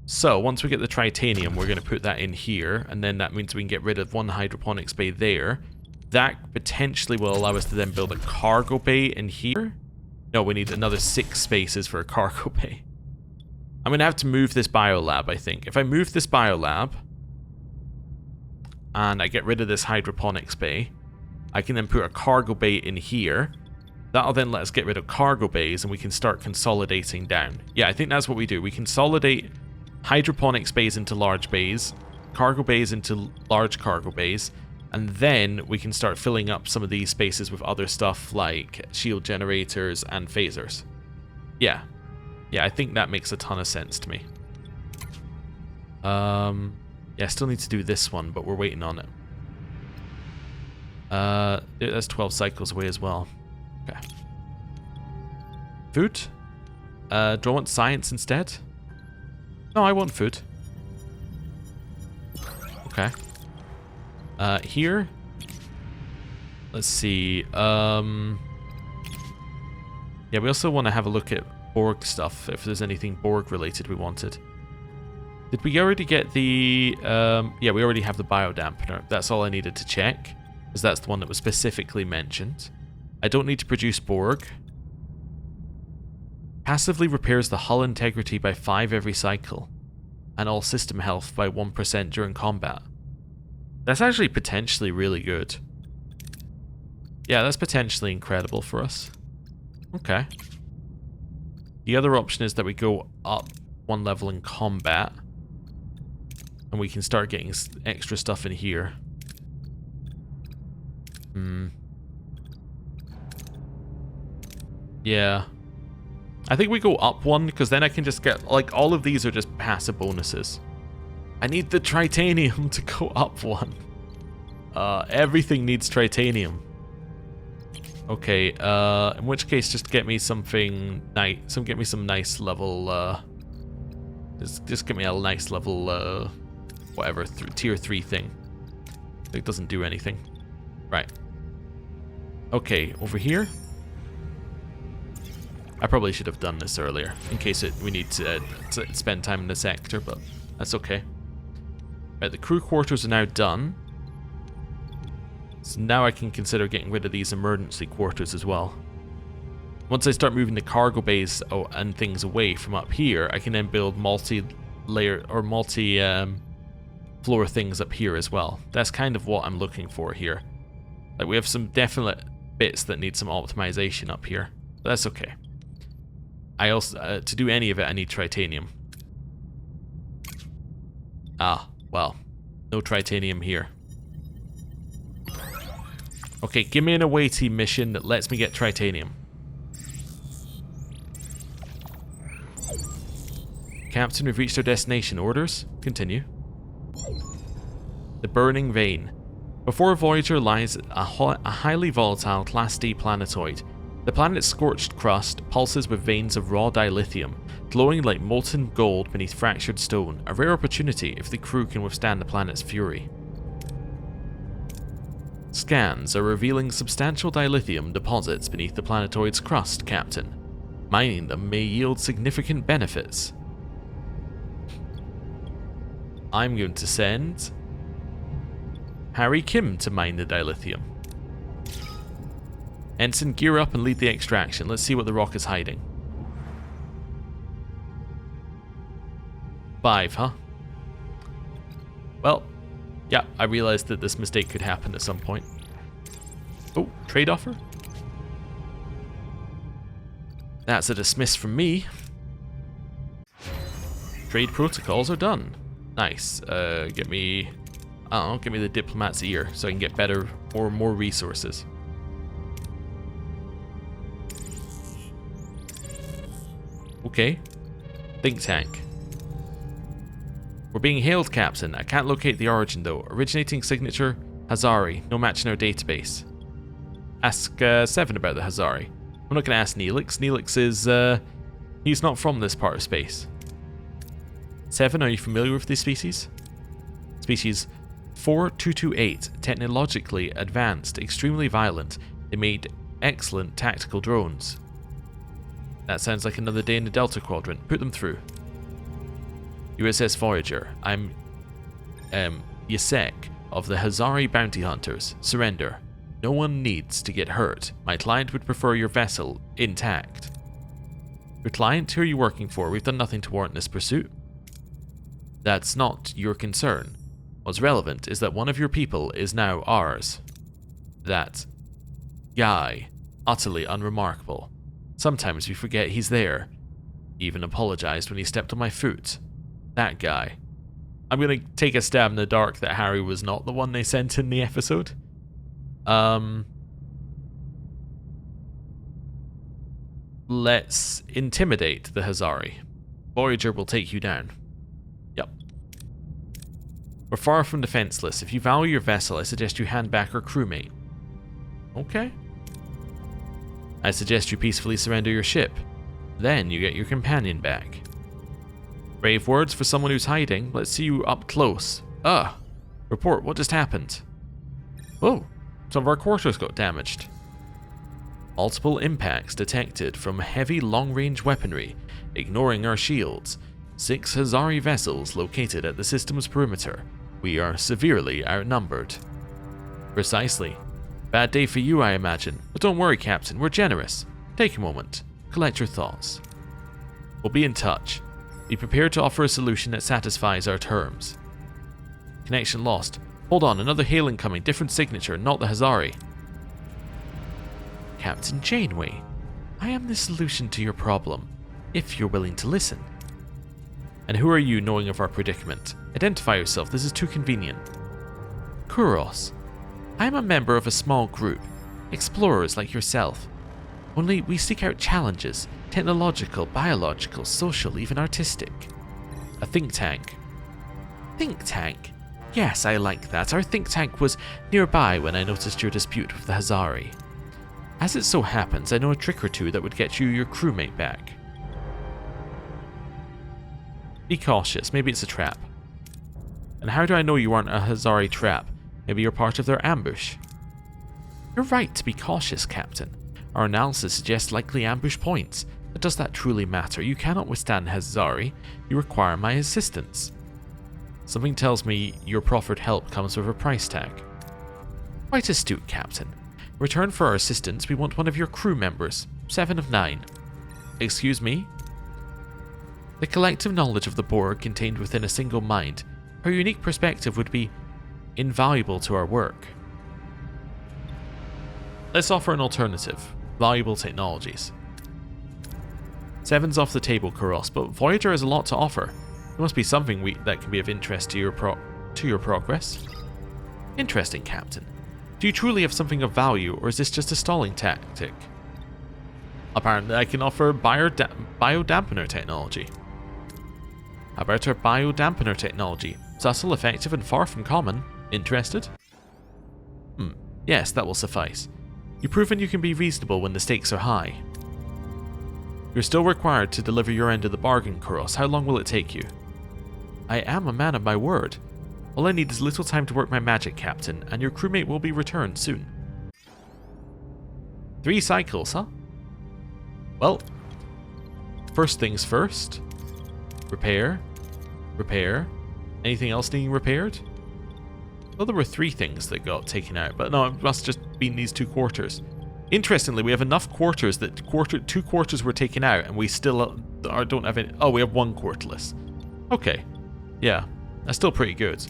So once we get the tritanium, we're going to put that in here, and then that means we can get rid of 1 hydroponics bay there. That potentially will allow us to then build a cargo bay in here. No, we need another 6 spaces for a cargo bay. I'm going to have to move this biolab, I think. If I move this biolab, and I get rid of this hydroponics bay, I can then put a cargo bay in here. That'll then let us get rid of cargo bays, and we can start consolidating down. Yeah, I think that's what we do. We consolidate hydroponics bays into large bays, cargo bays into large cargo bays, and then we can start filling up some of these spaces with other stuff like shield generators and phasers. Yeah, I think that makes a ton of sense to me. Yeah, I still need to do this one, but we're waiting on it. That's 12 cycles away as well. Okay. Food? Do I want science instead? No, I want food. Okay. Here? Let's see. Yeah, we also want to have a look at Borg stuff, if there's anything Borg related we wanted. Did we already get the... yeah, we already have the biodampener. That's all I needed to check, because that's the one that was specifically mentioned. I don't need to produce Borg. Passively repairs the hull integrity by 5 every cycle, and all system health by 1% during combat. That's actually potentially really good. Yeah, that's potentially incredible for us. Okay. The other option is that we go up 1 level in combat, and we can start getting extra stuff in here. Yeah. I think we go up 1, because then I can just get, like, all of these are just passive bonuses. I need the tritanium to go up 1. Everything needs tritanium. Okay, in which case just get me something nice, get me some nice level, just get me a nice level, whatever, tier 3 thing. It doesn't do anything. Right. Okay, over here. I probably should have done this earlier, in case we need to spend time in the sector, but that's okay. Right, the crew quarters are now done. So now I can consider getting rid of these emergency quarters as well. Once I start moving the cargo bays and things away from up here, I can then build multi-layer or multi-floor things up here as well. That's kind of what I'm looking for here. Like, we have some definite bits that need some optimization up here, but that's okay. I also, to do any of it, I need titanium. Ah, well, no titanium here. Okay, give me an away team mission that lets me get titanium. Captain, we've reached our destination. Orders? Continue. The Burning Vein. Before Voyager lies a highly volatile Class D planetoid. The planet's scorched crust pulses with veins of raw dilithium, glowing like molten gold beneath fractured stone, a rare opportunity if the crew can withstand the planet's fury. Scans are revealing substantial dilithium deposits beneath the planetoid's crust, Captain. Mining them may yield significant benefits. I'm going to send Harry Kim to mine the dilithium. Ensign, gear up and lead the extraction. Let's see what the rock is hiding. 5, huh? Well, yeah, I realized that this mistake could happen at some point. Oh, trade offer? That's a dismiss from me. Trade protocols are done. Nice. Get me... I don't know, give me the diplomat's ear so I can get better or more resources. Okay. Think tank. We're being hailed, Captain. I can't locate the origin though. Originating signature, Hazari. No match in our database. Ask 7 about the Hazari. I'm not going to ask Neelix. Neelix is, he's not from this part of space. 7, are you familiar with this species? Species 4228, technologically advanced, extremely violent. They made excellent tactical drones. That sounds like another day in the Delta Quadrant. Put them through. USS Voyager. I'm Yasek of the Hazari Bounty Hunters. Surrender. No one needs to get hurt. My client would prefer your vessel intact. Your client? Who are you working for? We've done nothing to warrant this pursuit. That's not your concern. What's relevant is that one of your people is now ours. That guy. Utterly unremarkable. Sometimes we forget he's there. He even apologized when he stepped on my foot. That guy. I'm gonna take a stab in the dark that Harry was not the one they sent in the episode. Let's intimidate the Hazari. Voyager will take you down. Yep. We're far from defenseless. If you value your vessel, I suggest you hand back our crewmate. Okay. I suggest you peacefully surrender your ship. Then you get your companion back. Brave words for someone who's hiding. Let's see you up close. Report, what just happened? Oh, some of our quarters got damaged. Multiple impacts detected from heavy long-range weaponry, ignoring our shields. 6 Hazari vessels located at the system's perimeter. We are severely outnumbered. Precisely. Bad day for you, I imagine. But don't worry, Captain, we're generous. Take a moment. Collect your thoughts. We'll be in touch. Be prepared to offer a solution that satisfies our terms. Connection lost. Hold on, another hail incoming. Different signature, not the Hazari. Captain Janeway, I am the solution to your problem, if you're willing to listen. And who are you, knowing of our predicament? Identify yourself, this is too convenient. Kuros. I am a member of a small group, explorers like yourself. Only we seek out challenges, technological, biological, social, even artistic. A think tank. Think tank? Yes, I like that. Our think tank was nearby when I noticed your dispute with the Hazari. As it so happens, I know a trick or two that would get you your crewmate back. Be cautious, maybe it's a trap. And how do I know you aren't a Hazari trap? Maybe you're part of their ambush. You're right to be cautious, Captain. Our analysis suggests likely ambush points. But does that truly matter? You cannot withstand Hazari. You require my assistance. Something tells me your proffered help comes with a price tag. Quite astute, Captain. In return for our assistance, we want one of your crew members. 7 of 9. Excuse me? The collective knowledge of the Borg contained within a single mind. Her unique perspective would be invaluable to our work. Let's offer an alternative. Valuable technologies. 7's off the table, Kuros, but Voyager has a lot to offer. There must be something that can be of interest to your progress. Interesting, Captain. Do you truly have something of value, or is this just a stalling tactic? Apparently I can offer biodampener technology. How about our biodampener technology? Subtle, effective, and far from common. Interested? Yes, that will suffice. You've proven you can be reasonable when the stakes are high. You're still required to deliver your end of the bargain, Kuros. How long will it take you? I am a man of my word. All I need is little time to work my magic, Captain, and your crewmate will be returned soon. 3 cycles, huh? Well, first things first. Repair. Repair. Anything else needing repaired? Well, there were 3 things that got taken out, but no, it must just been these 2 quarters. Interestingly, we have enough quarters that 2 quarters were taken out, and we still don't have any. Oh, we have 1 quarterless. Okay, yeah, that's still pretty good.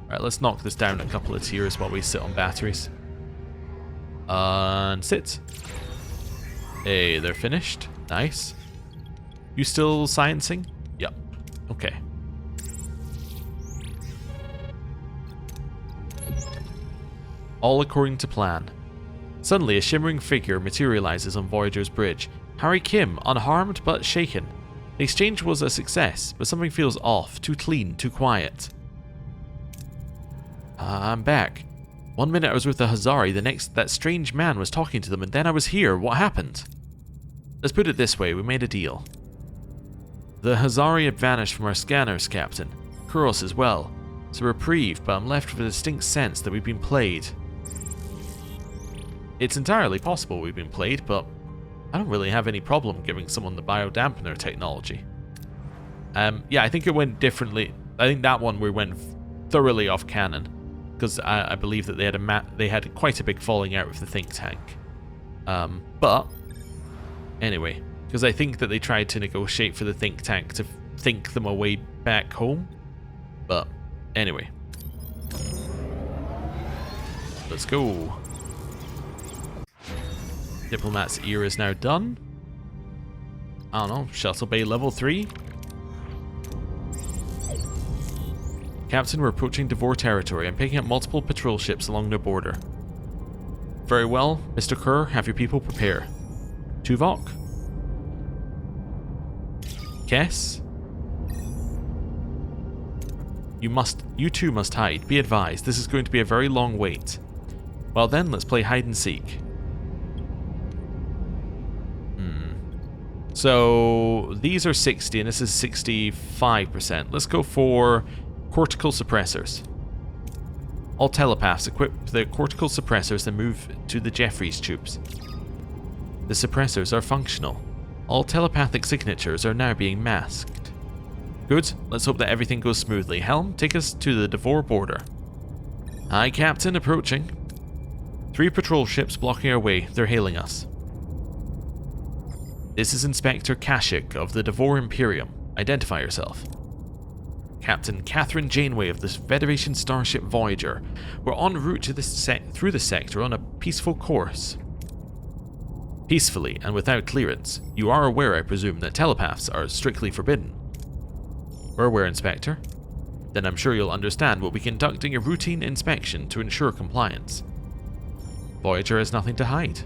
Alright, let's knock this down a couple of tiers while we sit on batteries. And sit. Hey, they're finished. Nice. You still sciencing? Yep. Okay. All according to plan. Suddenly, a shimmering figure materializes on Voyager's bridge. Harry Kim, unharmed but shaken. The exchange was a success, but something feels off. Too clean, too quiet. I'm back. 1 minute I was with the Hazari, the next that strange man was talking to them, and then I was here. What happened? Let's put it this way, we made a deal. The Hazari have vanished from our scanners, Captain. Kuros as well. It's a reprieve, but I'm left with a distinct sense that we've been played. It's entirely possible we've been played, but I don't really have any problem giving someone the biodampener technology. Yeah, I think it went differently. I think that one we went thoroughly off canon, because I believe that they had quite a big falling out with the think tank. But anyway, because I think that they tried to negotiate for the think tank to think them away back home. But anyway, let's go. Diplomat's era is now done. I don't know, Shuttle Bay level 3. Captain, we're approaching Devore territory. I'm picking up multiple patrol ships along the border. Very well, Mr. Kerr, have your people prepare. Tuvok? Kess? You two must hide. Be advised, this is going to be a very long wait. Well then, let's play hide and seek. So these are 60 and this is 65%. Let's go for cortical suppressors. All telepaths equip the cortical suppressors and move to the Jeffries tubes. The suppressors are functional. All telepathic signatures are now being masked. Good, let's hope that everything goes smoothly. Helm, take us to the Devore border. Aye, Captain, approaching. 3 patrol ships blocking our way. They're hailing us. This is Inspector Kashyyyk of the Devore Imperium. Identify yourself. Captain Catherine Janeway of the Federation starship Voyager. We're en route to through the sector on a peaceful course. Peacefully and without clearance. You are aware, I presume, that telepaths are strictly forbidden. We're aware, Inspector. Then I'm sure you'll understand we'll be conducting a routine inspection to ensure compliance. Voyager has nothing to hide.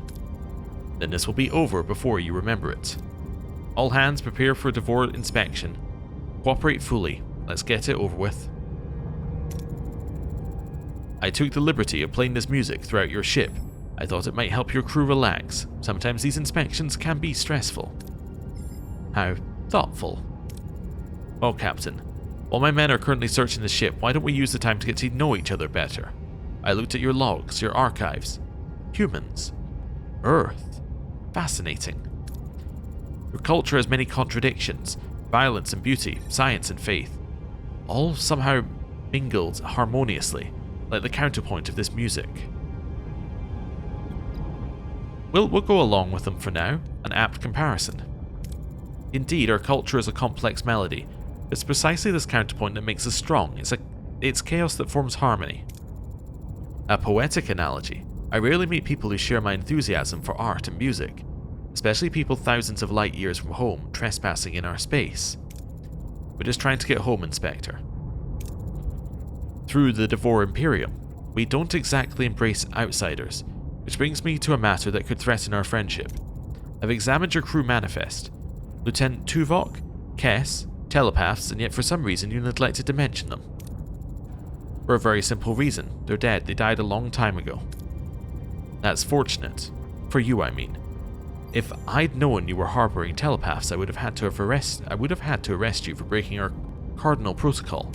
Then this will be over before you remember it. All hands prepare for Devore inspection. Cooperate fully. Let's get it over with. I took the liberty of playing this music throughout your ship. I thought it might help your crew relax. Sometimes these inspections can be stressful. How thoughtful. Well, Captain, while my men are currently searching the ship, why don't we use the time to get to know each other better? I looked at your logs, your archives. Humans. Earth. Fascinating. Your culture has many contradictions, violence and beauty, science and faith, all somehow mingled harmoniously, like the counterpoint of this music. We'll go along with them for now, an apt comparison. Indeed, our culture is a complex melody. It's precisely this counterpoint that makes us strong. It's chaos that forms harmony. A poetic analogy. I rarely meet people who share my enthusiasm for art and music, especially people thousands of light years from home trespassing in our space. We're just trying to get home, Inspector. Through the Devore Imperium, we don't exactly embrace outsiders, which brings me to a matter that could threaten our friendship. I've examined your crew manifest. Lieutenant Tuvok, Kess, telepaths, and yet for some reason you neglected to mention them. For a very simple reason. They're dead. They died a long time ago. That's fortunate. For you, I mean. If I'd known you were harboring telepaths, I would have had to arrest you for breaking our cardinal protocol.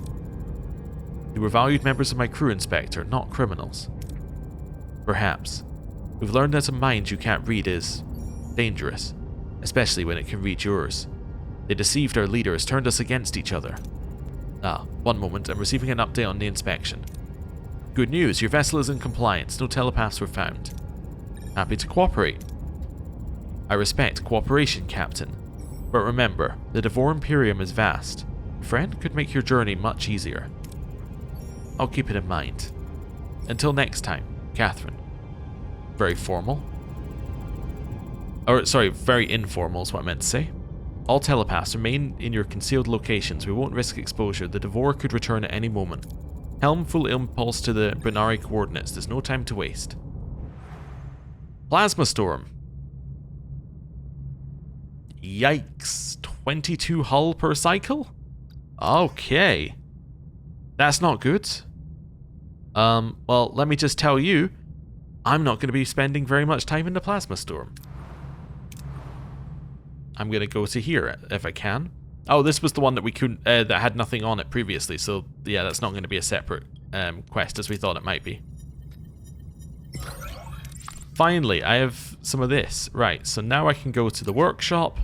You were valued members of my crew, Inspector, not criminals. Perhaps. We've learned that a mind you can't read is dangerous, especially when it can read yours. They deceived our leaders, turned us against each other. One moment, I'm receiving an update on the inspection. Good news, your vessel is in compliance, no telepaths were found. Happy to cooperate. I respect cooperation, Captain. But remember, the Devore Imperium is vast. A friend could make your journey much easier. I'll keep it in mind. Until next time, Catherine. Very formal. Very informal is what I meant to say. All telepaths remain in your concealed locations. We won't risk exposure. The Devore could return at any moment. Helm full impulse to the Brenari coordinates. There's no time to waste. Plasma storm. Yikes. 22 hull per cycle? Okay. That's not good. Well, let me just tell you, I'm not going to be spending very much time in the plasma storm. I'm going to go to here if I can. Oh, this was the one that we couldn't, that had nothing on it previously, so yeah, that's not going to be a separate quest as we thought it might be. Finally, I have some of this. Right, so now I can go to the workshop.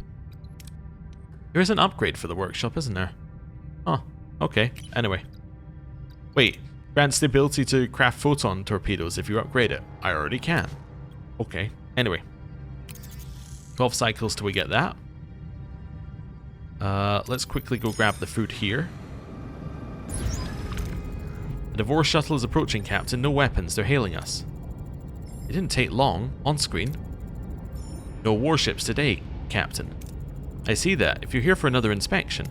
There is an upgrade for the workshop, isn't there? Oh, okay. Anyway. Wait, grants the ability to craft photon torpedoes if you upgrade it. I already can. Okay, anyway. 12 cycles till we get that. Let's quickly go grab the food here. The Devore shuttle is approaching, Captain. No weapons, they're hailing us. It didn't take long, on screen. No warships today, Captain. I see that. If you're here for another inspection.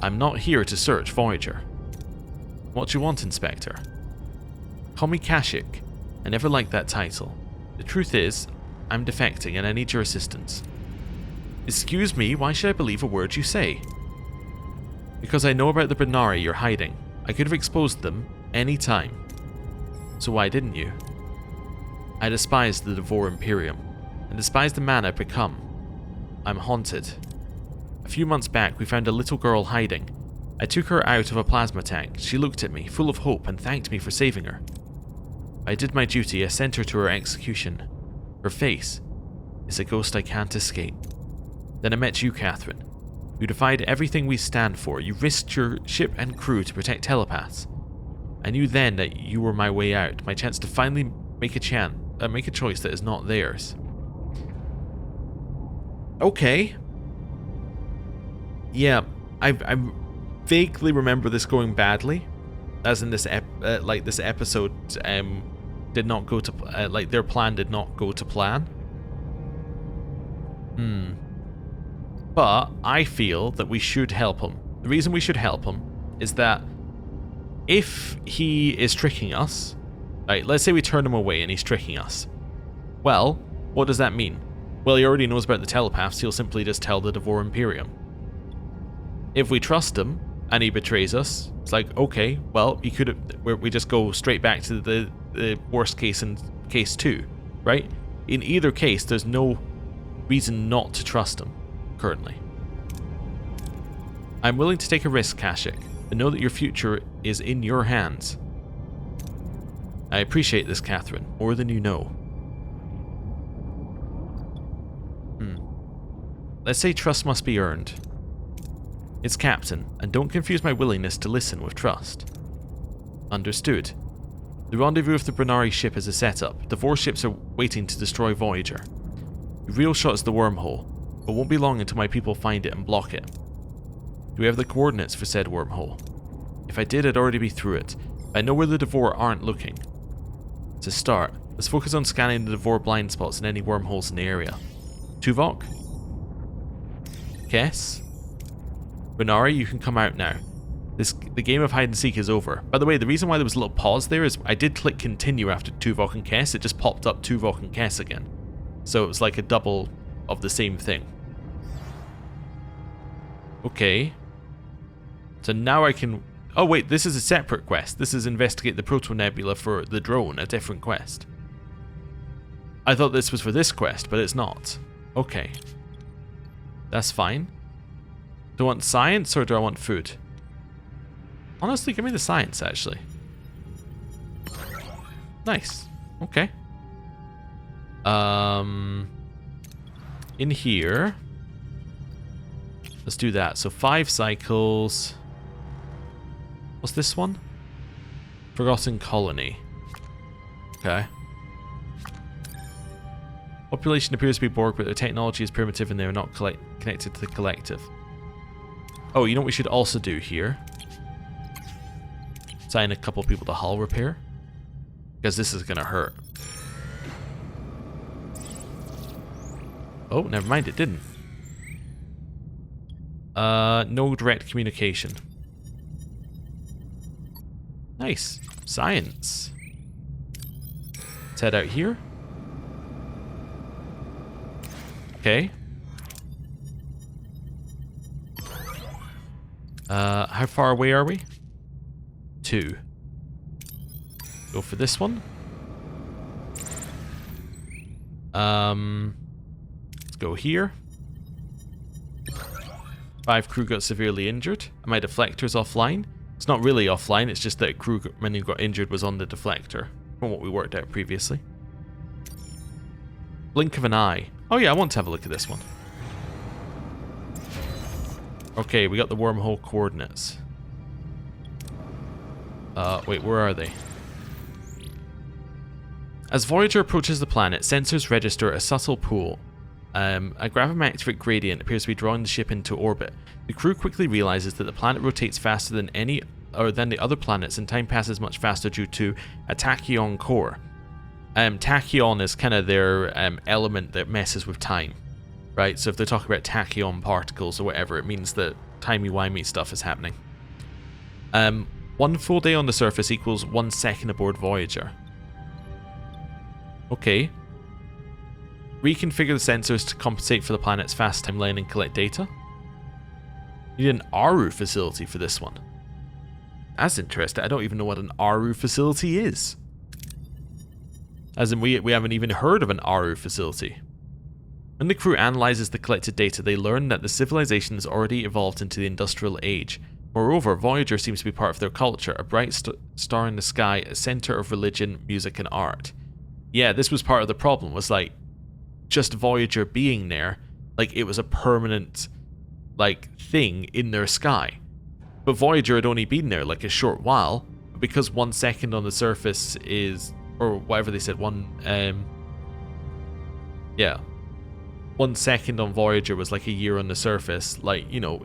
I'm not here to search Voyager. What do you want, Inspector? Call me Kashyyyk. I never liked that title. The truth is, I'm defecting and I need your assistance. Excuse me, why should I believe a word you say? Because I know about the Brenari you're hiding. I could have exposed them any time. So why didn't you? I despise the Devore Imperium, and despise the man I've become. I'm haunted. A few months back, we found a little girl hiding. I took her out of a plasma tank. She looked at me, full of hope, and thanked me for saving her. I did my duty. I sent her to her execution. Her face is a ghost I can't escape. Then I met you, Catherine. You defied everything we stand for. You risked your ship and crew to protect telepaths. I knew then that you were my way out, my chance to finally make a choice that is not theirs. Okay. Yeah, I vaguely remember this going badly, as in this this episode did not go to their plan did not go to plan. But I feel that we should help him. The reason we should help him is that if he is tricking us, right, let's say we turn him away and he's tricking us. Well, what does that mean? Well, he already knows about the telepaths, he'll simply just tell the Devore Imperium. If we trust him and he betrays us, it's like, okay, well, he could have, we just go straight back to the worst case and case 2, right? In either case, there's no reason not to trust him, currently. I'm willing to take a risk, Kashyyyk, and know that your future is in your hands. I appreciate this, Catherine, more than you know. Let's say trust must be earned. It's Captain, and don't confuse my willingness to listen with trust. Understood. The rendezvous of the Brenari ship is a setup. Devore ships are waiting to destroy Voyager. The real shot is the wormhole, but won't be long until my people find it and block it. Do we have the coordinates for said wormhole? If I did, I'd already be through it. I know where the Devore aren't looking. To start, let's focus on scanning the Devore blind spots and any wormholes in the area. Tuvok? Kess? Brenari, you can come out now. The game of hide and seek is over. By the way, the reason why there was a little pause there is I did click continue after Tuvok and Kess. It just popped up Tuvok and Kess again. So it was like a double of the same thing. Okay. So now I can... Oh wait, this is a separate quest. This is investigate the Proto-Nebula for the drone, a different quest. I thought this was for this quest, but it's not. Okay. That's fine. Do I want science or do I want food? Honestly, give me the science, actually. Nice. Okay. In here... Let's do that. So 5 cycles... What's this one? Forgotten Colony. Okay. Population appears to be Borg, but their technology is primitive and they are not connected to the collective. Oh, you know what we should also do here? Assign a couple people to hull repair. Because this is going to hurt. Oh, never mind, it didn't. No direct communication. Nice. Science. Let's head out here. Okay. How far away are we? 2. Go for this one. Let's go here. 5 crew got severely injured. My deflector's offline. It's not really offline, it's just that crewman who got injured was on the deflector, from what we worked out previously. Blink of an eye. Oh yeah, I want to have a look at this one. Okay, we got the wormhole coordinates. Wait, where are they? As Voyager approaches the planet, sensors register a subtle pull. A gravimetric gradient appears to be drawing the ship into orbit. The crew quickly realizes that the planet rotates faster than the other planets, and time passes much faster due to a tachyon core. Tachyon is kind of their element that messes with time, right? So if they talk about tachyon particles or whatever, it means that timey-wimey stuff is happening. 1 full day on the surface equals 1 second aboard Voyager. Okay. Reconfigure the sensors to compensate for the planet's fast timeline and collect data. You need an ARU facility for this one. That's interesting. I don't even know what an ARU facility is. As in, we haven't even heard of an ARU facility. When the crew analyzes the collected data, they learn that the civilization has already evolved into the industrial age. Moreover, Voyager seems to be part of their culture, a bright star in the sky, a center of religion, music, and art. Yeah, this was part of the problem, was like, just Voyager being there, like it was a permanent, like, thing in their sky. But Voyager had only been there like a short while, because 1 second on the surface is, or whatever they said, 1 second on Voyager was like a year on the surface, like, you know,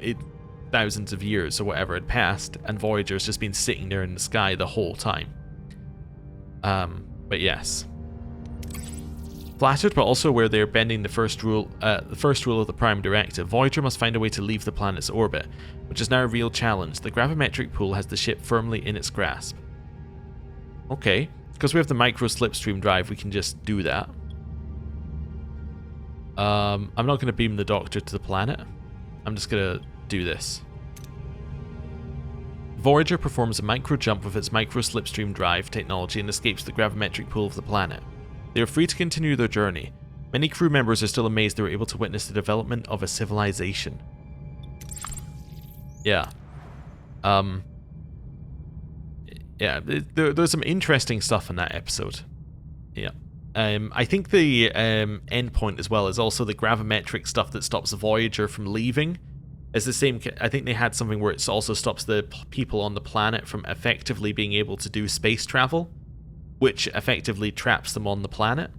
thousands of years or whatever had passed, and Voyager's just been sitting there in the sky the whole time. But yes. Flattered, but also aware they are bending the first rule of the Prime Directive, Voyager must find a way to leave the planet's orbit, which is now a real challenge. The gravimetric pull has the ship firmly in its grasp. Okay, because we have the micro slipstream drive, we can just do that. I'm not going to beam the Doctor to the planet. I'm just going to do this. Voyager performs a micro jump with its micro slipstream drive technology and escapes the gravimetric pull of the planet. They are free to continue their journey. Many crew members are still amazed they were able to witness the development of a civilization. Yeah. Yeah, there's some interesting stuff in that episode. Yeah. I think the end point as well is also the gravimetric stuff that stops the Voyager from leaving. It's the same. I think they had something where it also stops the people on the planet from effectively being able to do space travel, which effectively traps them on the planet.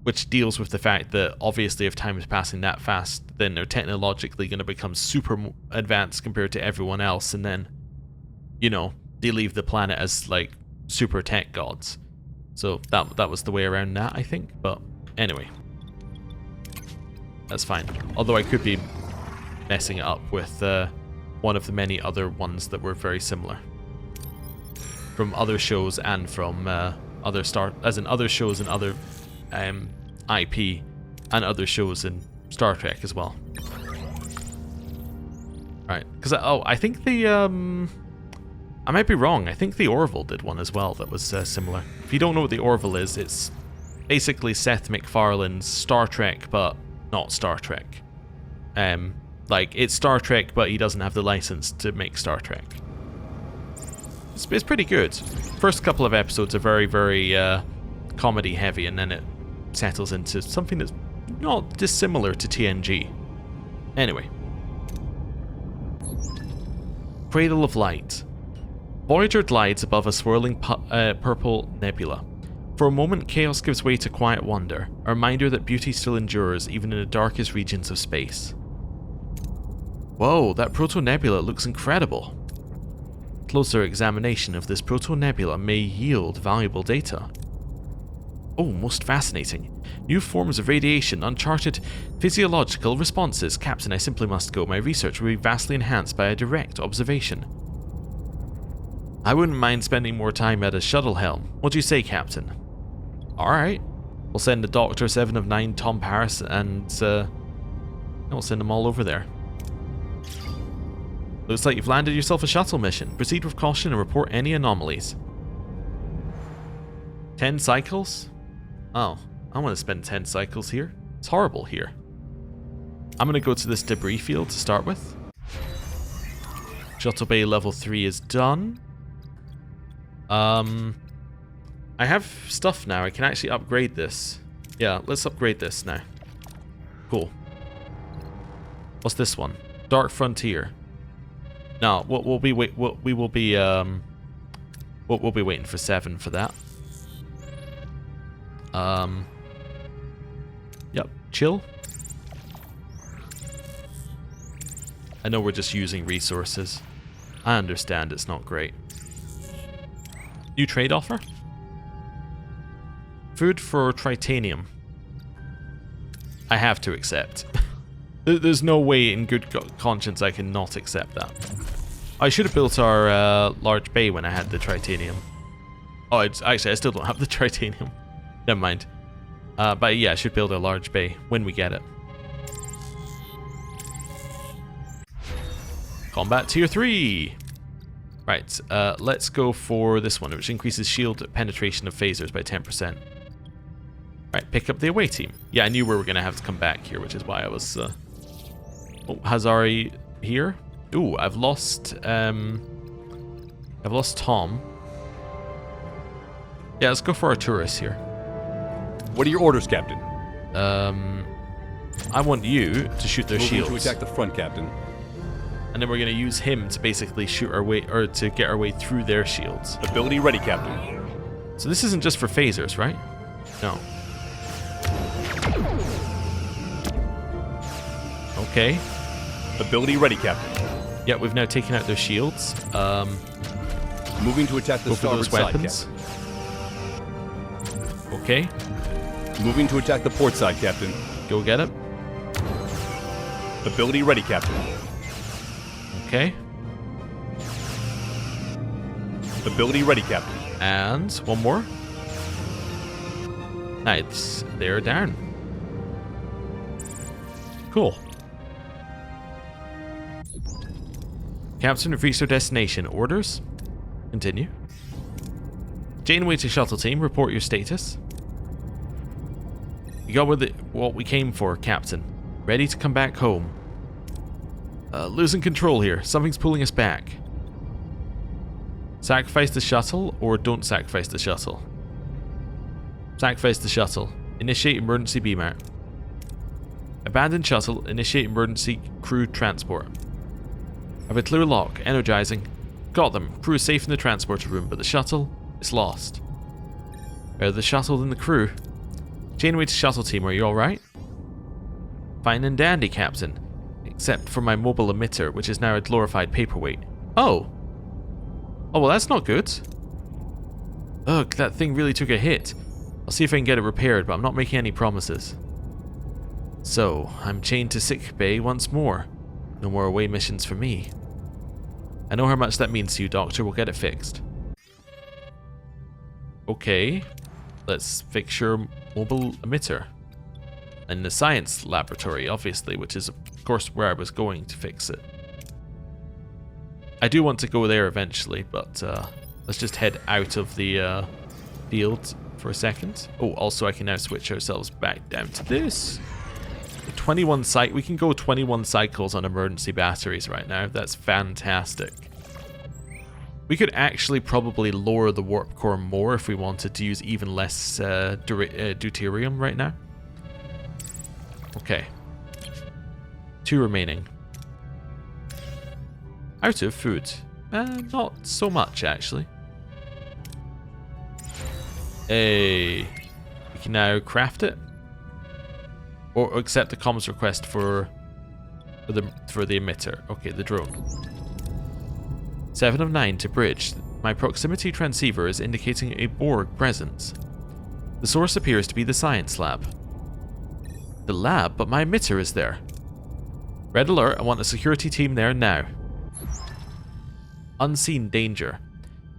Which deals with the fact that obviously if time is passing that fast, then they're technologically going to become super advanced compared to everyone else, and then, you know, they leave the planet as like super tech gods. So that was the way around that, I think. But anyway, that's fine. Although I could be messing it up with one of the many other ones that were very similar from other shows and from other shows and other IP and other shows in Star Trek as well. Right, because I think the I might be wrong. I think the Orville did one as well that was similar. If you don't know what the Orville is, it's basically Seth MacFarlane's Star Trek, but not Star Trek. Like, it's Star Trek, but he doesn't have the license to make Star Trek. It's pretty good. First couple of episodes are very, very comedy heavy, and then it settles into something that's not dissimilar to TNG. Anyway. Cradle of Light. Voyager glides above a swirling purple nebula. For a moment, chaos gives way to quiet wonder, a reminder that beauty still endures even in the darkest regions of space. Whoa, that proto-nebula looks incredible. Closer examination of this proto-nebula may yield valuable data. Oh, most fascinating. New forms of radiation, uncharted physiological responses. Captain, I simply must go. My research will be vastly enhanced by a direct observation. I wouldn't mind spending more time at a shuttle helm. What do you say, Captain? Alright. We'll send the Doctor 7 of 9, Tom Paris, and we'll send them all over there. Looks like you've landed yourself a shuttle mission. Proceed with caution and report any anomalies. 10 cycles? Oh, I want to spend 10 cycles here. It's horrible here. I'm going to go to this debris field to start with. Shuttle Bay level 3 is done. I have stuff now. I can actually upgrade this. Yeah, let's upgrade this now. Cool. What's this one? Dark Frontier. No, we'll be waiting for 7 for that. Yep, chill. I know we're just using resources. I understand it's not great. New trade offer? Food for tritanium. I have to accept. There's no way in good conscience I can not accept that. I should have built our large bay when I had the tritanium. Oh, actually, I still don't have the tritanium. Never mind. But yeah, I should build a large bay when we get it. Combat Tier 3! Right, let's go for this one, which increases shield penetration of phasers by 10%. Right, pick up the away team. Yeah, I knew we were going to have to come back here, which is why I was... Oh, Hazari here? Ooh, I've lost Tom. Yeah, let's go for our tourists here. What are your orders, Captain? I want you to shoot their shields. To attack the front, Captain. And then we're going to use him to basically shoot our way, or to get our way through their shields. Ability ready, Captain. So this isn't just for phasers, right? No. Okay. Ability ready, Captain. Yeah, we've now taken out their shields. Moving to attack the starboard side, Captain. Okay. Moving to attack the port side, Captain. Go get it. Ability ready, Captain. Okay. Ability ready, Captain. And one more. Nice. They're down. Cool. Captain, have reached our destination. Orders? Continue. Janeway to shuttle team, report your status. You got what we came for, Captain. Ready to come back home. Losing control here. Something's pulling us back. Sacrifice the shuttle or don't sacrifice the shuttle? Sacrifice the shuttle. Initiate emergency beam out. Abandon shuttle. Initiate emergency crew transport. Have a clear lock. Energizing. Got them. Crew is safe in the transporter room, but the shuttle is lost. Better the shuttle than the crew. Janeway to shuttle team, are you alright? Fine and dandy, Captain. Except for my mobile emitter, which is now a glorified paperweight. Oh! Oh, well that's not good. Ugh, that thing really took a hit. I'll see if I can get it repaired, but I'm not making any promises. So, I'm chained to sick bay once more. No more away missions for me. I know how much that means to you, Doctor. We'll get it fixed. Okay. Let's fix your mobile emitter. In the science laboratory, obviously, which is, of course, where I was going to fix it. I do want to go there eventually, but let's just head out of the field for a second. Oh, also I can now switch ourselves back down to this. 21 we can go 21 cycles on emergency batteries right now. That's fantastic. We could actually probably lower the warp core more if we wanted to use even less deuterium right now. Okay. 2 remaining. Out of food. Not so much, actually. Hey. We can now craft it. Or accept the comms request for the emitter. Okay, the drone. 7 of 9 to bridge. My proximity transceiver is indicating a Borg presence. The source appears to be the science lab. The lab, but my emitter is there. Red alert, I want a security team there now. Unseen danger.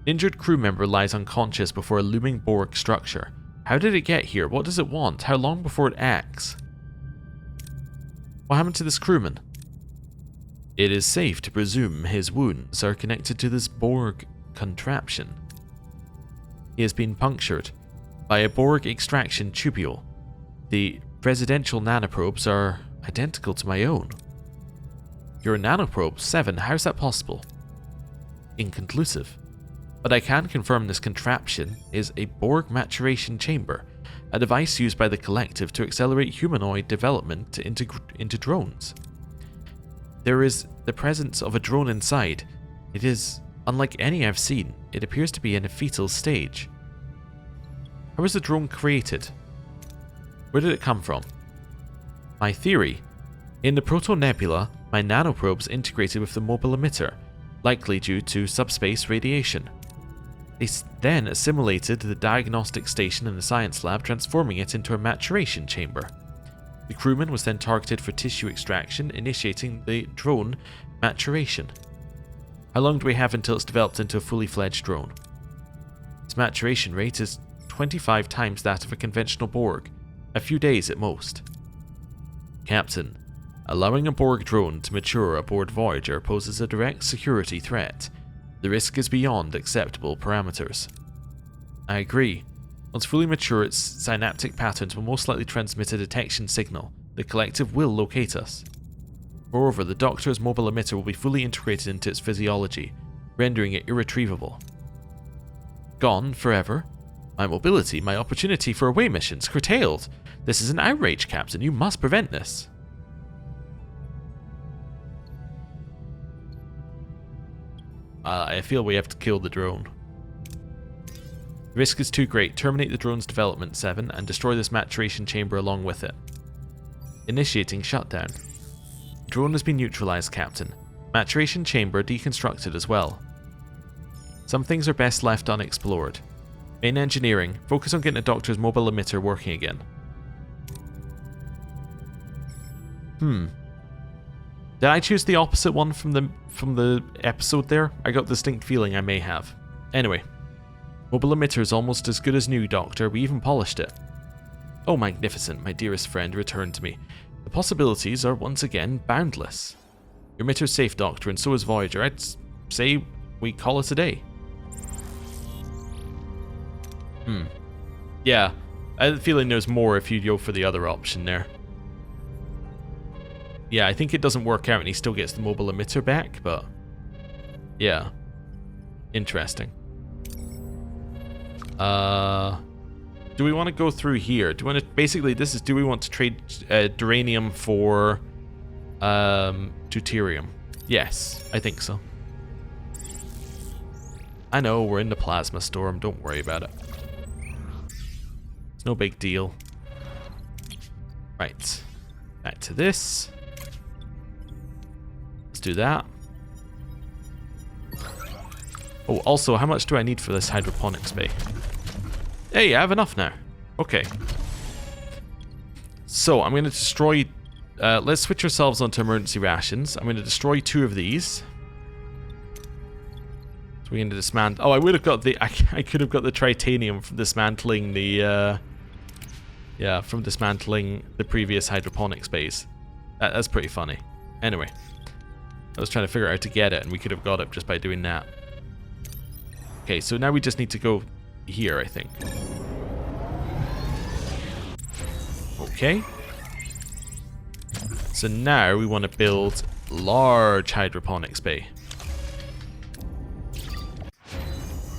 Injured crew member lies unconscious before a looming Borg structure. How did it get here? What does it want? How long before it acts? What happened to this crewman? It is safe to presume his wounds are connected to this Borg contraption. He has been punctured by a Borg extraction tubule. The presidential nanoprobes are identical to my own. Your nanoprobe 7, how's that possible? Inconclusive. But I can confirm this contraption is a Borg maturation chamber, a device used by the Collective to accelerate humanoid development into drones. There is the presence of a drone inside. It is unlike any I've seen. It appears to be in a fetal stage. How was the drone created? Where did it come from? My theory. In the proto-nebula, my nanoprobes integrated with the mobile emitter, likely due to subspace radiation. They then assimilated the diagnostic station in the science lab, transforming it into a maturation chamber. The crewman was then targeted for tissue extraction, initiating the drone maturation. How long do we have until it's developed into a fully fledged drone? Its maturation rate is 25 times that of a conventional Borg, a few days at most. Captain, allowing a Borg drone to mature aboard Voyager poses a direct security threat. The risk is beyond acceptable parameters. I agree. Once fully mature, its synaptic patterns will most likely transmit a detection signal. The Collective will locate us. Moreover, the Doctor's mobile emitter will be fully integrated into its physiology, rendering it irretrievable. Gone forever? My mobility, my opportunity for away missions, curtailed. This is an outrage, Captain. You must prevent this. I feel we have to kill the drone. The risk is too great. Terminate the drone's development, 7, and destroy this maturation chamber along with it. Initiating shutdown. Drone has been neutralized, Captain. Maturation chamber deconstructed as well. Some things are best left unexplored. Main engineering. Focus on getting the Doctor's mobile emitter working again. Did I choose the opposite one from the episode there? I got a distinct feeling I may have. Anyway. Mobile emitter is almost as good as new, Doctor. We even polished it. Oh, magnificent, my dearest friend, return to me. The possibilities are once again boundless. Your emitter's safe, Doctor, and so is Voyager. I'd say we call it a day. Yeah, I have a feeling there's more if you go for the other option there. Yeah, I think it doesn't work out and he still gets the mobile emitter back, but... yeah. Interesting. Do we want to go through here? Do we want to... basically, this is... do we want to trade duranium for... deuterium? Yes, I think so. I know, we're in the plasma storm. Don't worry about it. It's no big deal. Right. Back to this. Let's do that. Oh, also, how much do I need for this hydroponics bay? Hey, I have enough now. Okay. So, I'm going to destroy... let's switch ourselves onto emergency rations. I'm going to destroy 2 of these. So we're going to dismantle... oh, I would have got the... I could have got the titanium from dismantling the... yeah, from dismantling the previous hydroponics bays. That's pretty funny. Anyway. I was trying to figure out how to get it, and we could have got it just by doing that. Okay, so now we just need to go here, I think. Okay. So now we want to build large hydroponics bay.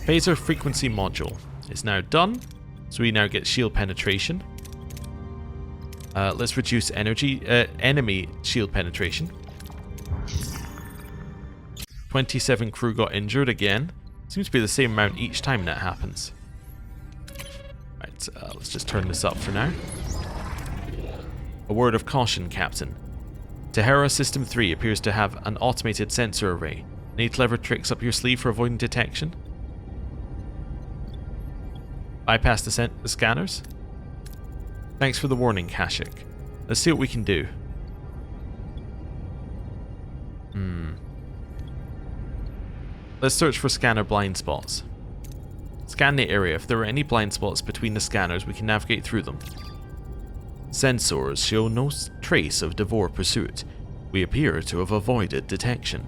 Phaser frequency module is now done. So we now get shield penetration. Let's reduce enemy shield penetration. 27 crew got injured again. Seems to be the same amount each time that happens. Right, let's just turn this up for now. A word of caution, Captain. Tahara System 3 appears to have an automated sensor array. Any clever tricks up your sleeve for avoiding detection? Bypass the scanners? Thanks for the warning, Kashyyyk. Let's see what we can do. Let's search for scanner blind spots. Scan the area. If there are any blind spots between the scanners, we can navigate through them. Sensors show no trace of Devore pursuit. We appear to have avoided detection.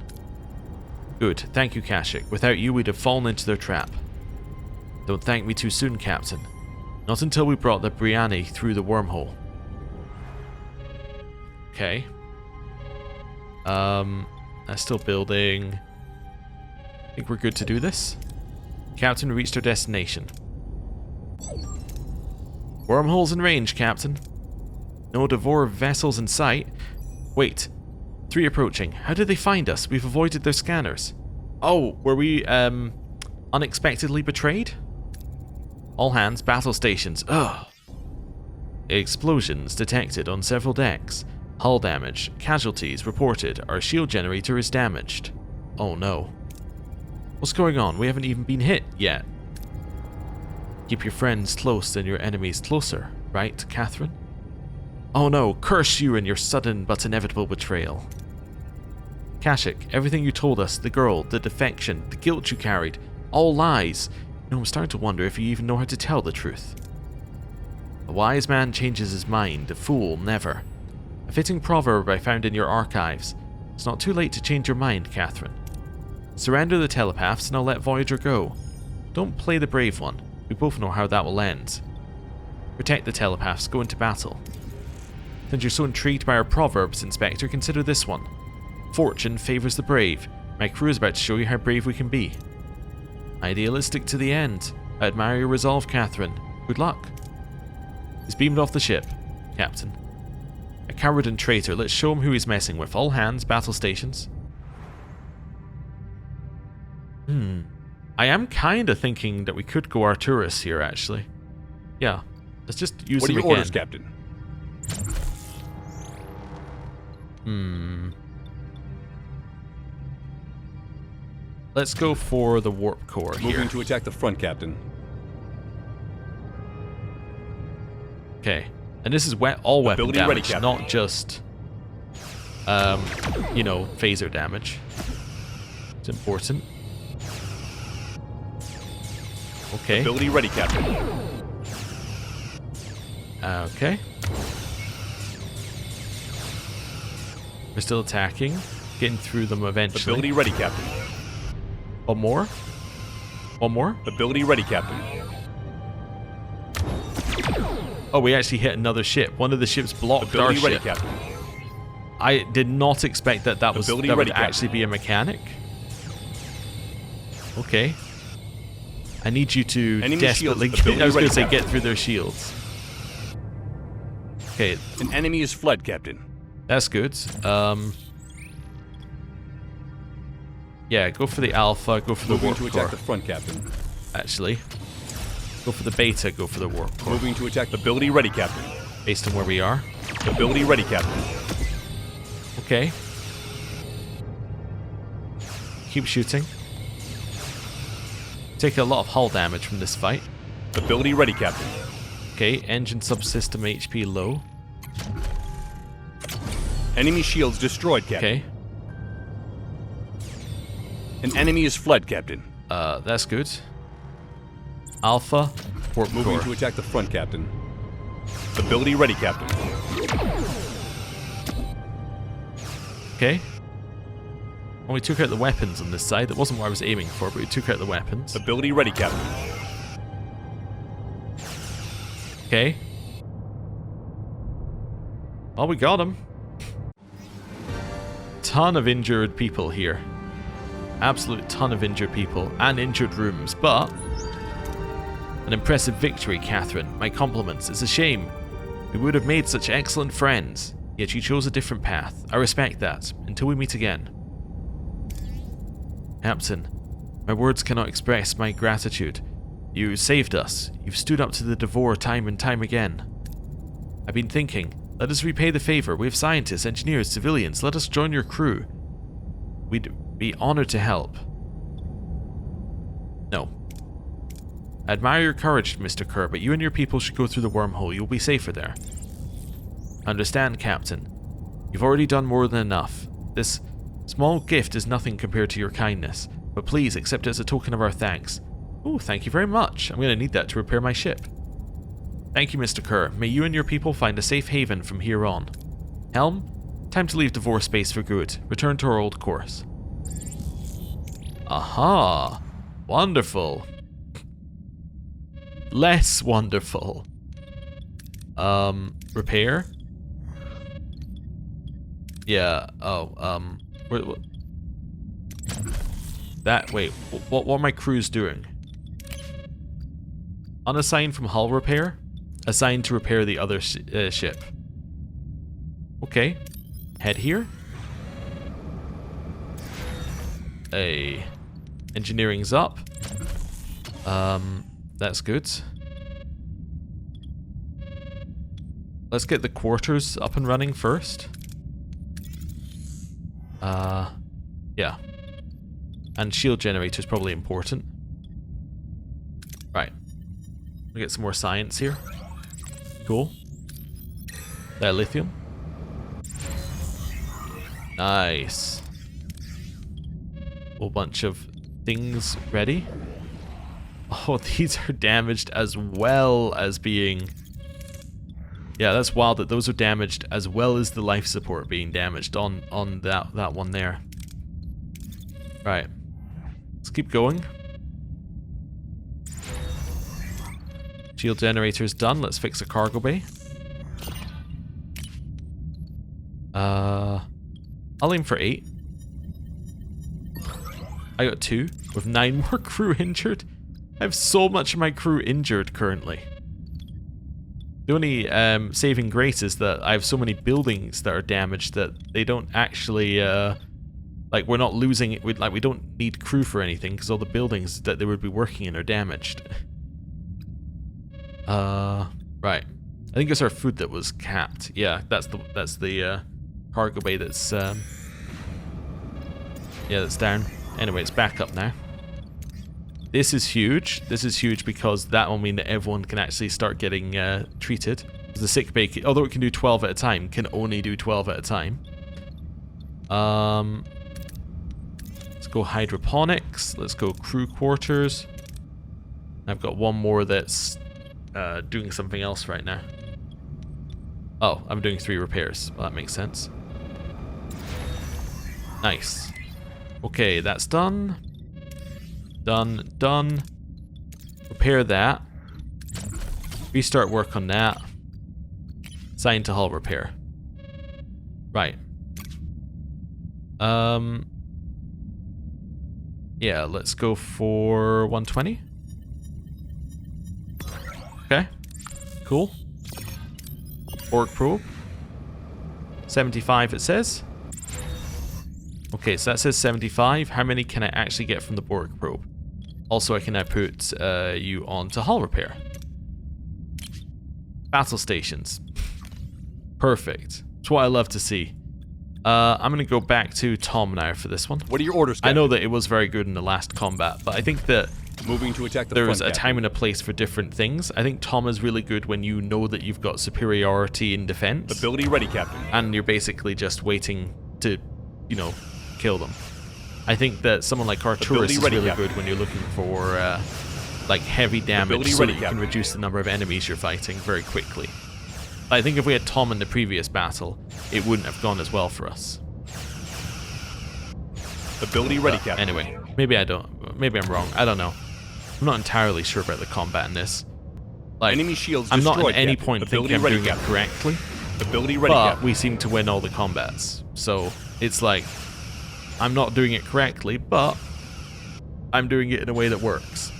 Good. Thank you, Kashyyyk. Without you, we'd have fallen into their trap. Don't thank me too soon, Captain. Not until we brought the Brenari through the wormhole. Okay. That's still building. I think we're good to do this. Captain, reached our destination. Wormholes in range, Captain. No Devore vessels in sight. Wait. 3 approaching. How did they find us? We've avoided their scanners. Oh, were we, unexpectedly betrayed? All hands, battle stations. Ugh. Explosions detected on several decks. Hull damage. Casualties reported. Our shield generator is damaged. Oh no. What's going on? We haven't even been hit yet. Keep your friends close and your enemies closer, right, Catherine? Oh no, curse you and your sudden but inevitable betrayal. Kashyyyk, everything you told us, the girl, the defection, the guilt you carried, all lies. You know, I'm starting to wonder if you even know how to tell the truth. A wise man changes his mind, a fool never. A fitting proverb I found in your archives. It's not too late to change your mind, Catherine. Surrender the telepaths and I'll let Voyager go. Don't play the brave one. We both know how that will end. Protect the telepaths, go into battle. Since you're so intrigued by our proverbs, Inspector, consider this one. Fortune favors the brave. My crew is about to show you how brave we can be. Idealistic to the end. I admire your resolve, Catherine. Good luck. He's beamed off the ship, Captain. A coward and traitor, let's show him who he's messing with. All hands, battle stations. I am kind of thinking that we could go Arcturus here, actually. Yeah, let's just use them again. What are your orders, Captain? Let's go for the warp core here. Moving to attack the front, Captain. Okay, and this is all weapon Ability damage, ready, Captain. not just, you know, phaser damage. It's important. Okay. Ability ready, Captain. Okay. We're still attacking, getting through them eventually. Ability ready, Captain. One more. One more. Ability ready, Captain. Oh, we actually hit another ship. One of the ships blocked our Ability ready, ship. Captain. I did not expect that that Ability would ready, Captain. actually be a mechanic. Okay. I need you to Enemy desperately shields, ability I was going to ready, say Captain. get through their shields. Okay, An enemy is fled, Captain. that's good. Yeah, go for the alpha, go for the Moving warp to core. attack the front, Captain. Actually, go for the beta, go for the warp core. Moving to attack. Ability ready, Captain. Based on where we are. Ability ready, Captain. Okay. Keep shooting. Take a lot of hull damage from this fight. Ability ready, Captain. Okay, engine subsystem HP low. Enemy shields destroyed, Captain. Okay, An enemy is fled, Captain. that's good. Alpha, warp Moving core. to attack the front, Captain. Ability ready, Captain. Okay. Well, we took out the weapons on this side. That wasn't what I was aiming for, but we took out the weapons. Ability ready, Captain. Okay. Well, we got him. Ton of injured people here. Absolute ton of injured people and injured rooms, but an impressive victory, Catherine. My compliments. It's a shame. We would have made such excellent friends, yet you chose a different path. I respect that. Until we meet again. Captain, my words cannot express my gratitude. You saved us. You've stood up to the Devore time and time again. I've been thinking, let us repay the favor. We have scientists, engineers, civilians. Let us join your crew. We'd be honored to help. No. I admire your courage, Mr. Kerr, but you and your people should go through the wormhole. You'll be safer there. Understand, Captain. You've already done more than enough. This small gift is nothing compared to your kindness, but please accept it as a token of our thanks. Oh, thank you very much. I'm going to need that to repair my ship. Thank you, Mr. Kerr. May you and your people find a safe haven from here on. Helm, time to leave Devore space for good. Return to our old course. Aha! Wonderful. Less wonderful. Repair? Yeah, wait, what are my crews doing? Unassigned from hull repair? Assigned to repair the other ship. Okay. Head here. Hey. Engineering's up. That's good. Let's get the quarters up and running first. Yeah. And shield generator is probably important. Right. We get some more science here. Cool. Lithium. Nice. Whole bunch of things ready. Oh, these are damaged as well as being... Yeah, that's wild that those are damaged as well as the life support being damaged on that one there. Right. Let's keep going. Shield generator's done. Let's fix a cargo bay. I'll aim for 8. I got 2 with 9 more crew injured. I have so much of my crew injured currently. The only saving grace is that I have so many buildings that are damaged that they don't actually, like, we're not losing it. We don't need crew for anything because all the buildings that they would be working in are damaged. Right. I think it's our food that was capped. Yeah, that's the cargo bay that's yeah, that's down. Anyway, it's back up now. This is huge. This is huge because that will mean that everyone can actually start getting treated. The sick bay, although it can do 12 at a time, can only do 12 at a time. Let's go hydroponics. Let's go crew quarters. I've got one more that's doing something else right now. Oh, I'm doing 3 repairs. Well, that makes sense. Nice. Okay, that's done. Done. Repair that. Restart work on that. Assigned to hull repair. Right. Yeah, let's go for 120. Okay. Cool. Borg probe. 75 it says. Okay, so that says 75. How many can I actually get from the Borg probe? Also, I can now put you onto hull repair. Battle stations. Perfect. It's what I love to see. I'm going to go back to Tom now for this one. What are your orders, Captain? I know that it was very good in the last combat, but I think that Moving to attack the there's front, a time and a place for different things. I think Tom is really good when you know that you've got superiority in defense. Ability ready, Captain. And you're basically just waiting to, you know, kill them. I think that someone like Arturus is really good when you're looking for like heavy damage so that you can reduce the number of enemies you're fighting very quickly. I think if we had Tom in the previous battle, it wouldn't have gone as well for us. Ability ready, Captain. Anyway, maybe I don't. Maybe I'm wrong. I don't know. I'm not entirely sure about the combat in this. Like, Enemy shields I'm not destroyed, at any Captain. point thinking I'm ready, doing it Captain. correctly. Ability ready, But Captain. we seem to win all the combats. So it's like, I'm not doing it correctly, but I'm doing it in a way that works.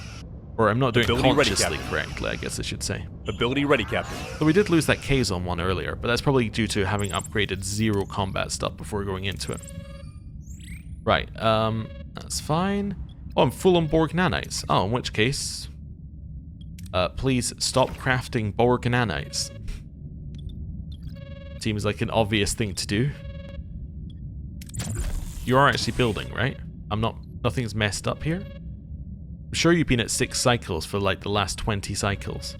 Or I'm not doing Ability it ready, consciously Captain. correctly, I guess I should say. Ability ready, Captain. So we did lose that K-Zone one earlier, but that's probably due to having upgraded 0 combat stuff before going into it. Right, that's fine. Oh, I'm full on Borg nanites. Oh, in which case, please stop crafting Borg nanites. Seems like an obvious thing to do. You are actually building, right? Nothing's messed up here? I'm sure you've been at 6 cycles for like the last 20 cycles.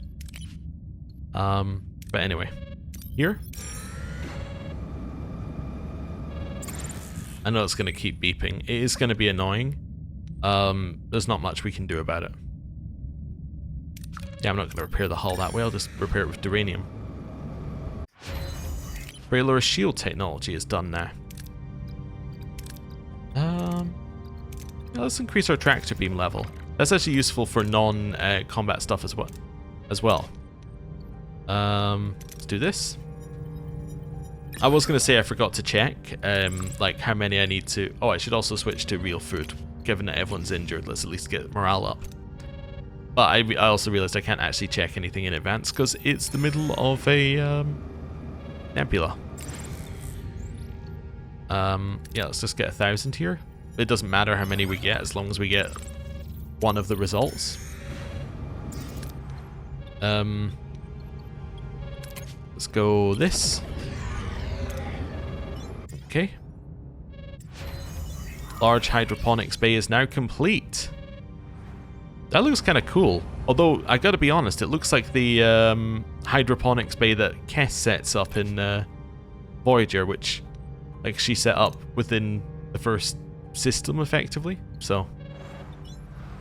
But anyway, here. I know it's going to keep beeping. It is going to be annoying. There's not much we can do about it. Yeah, I'm not going to repair the hull that way. I'll just repair it with duranium. Trailer shield technology is done now. Yeah, let's increase our tractor beam level. That's actually useful for non-combat stuff as well. Let's do this. I was going to say I forgot to check, like how many I need to... Oh, I should also switch to real food. Given that everyone's injured, let's at least get morale up. But I also realized I can't actually check anything in advance because it's the middle of a nebula. Yeah, let's just get 1,000 here. It doesn't matter how many we get as long as we get one of the results. Let's go this. Okay. Large hydroponics bay is now complete. That looks kind of cool. Although, I gotta be honest, it looks like the hydroponics bay that Kess sets up in Voyager, which like she set up within the first system, effectively. So,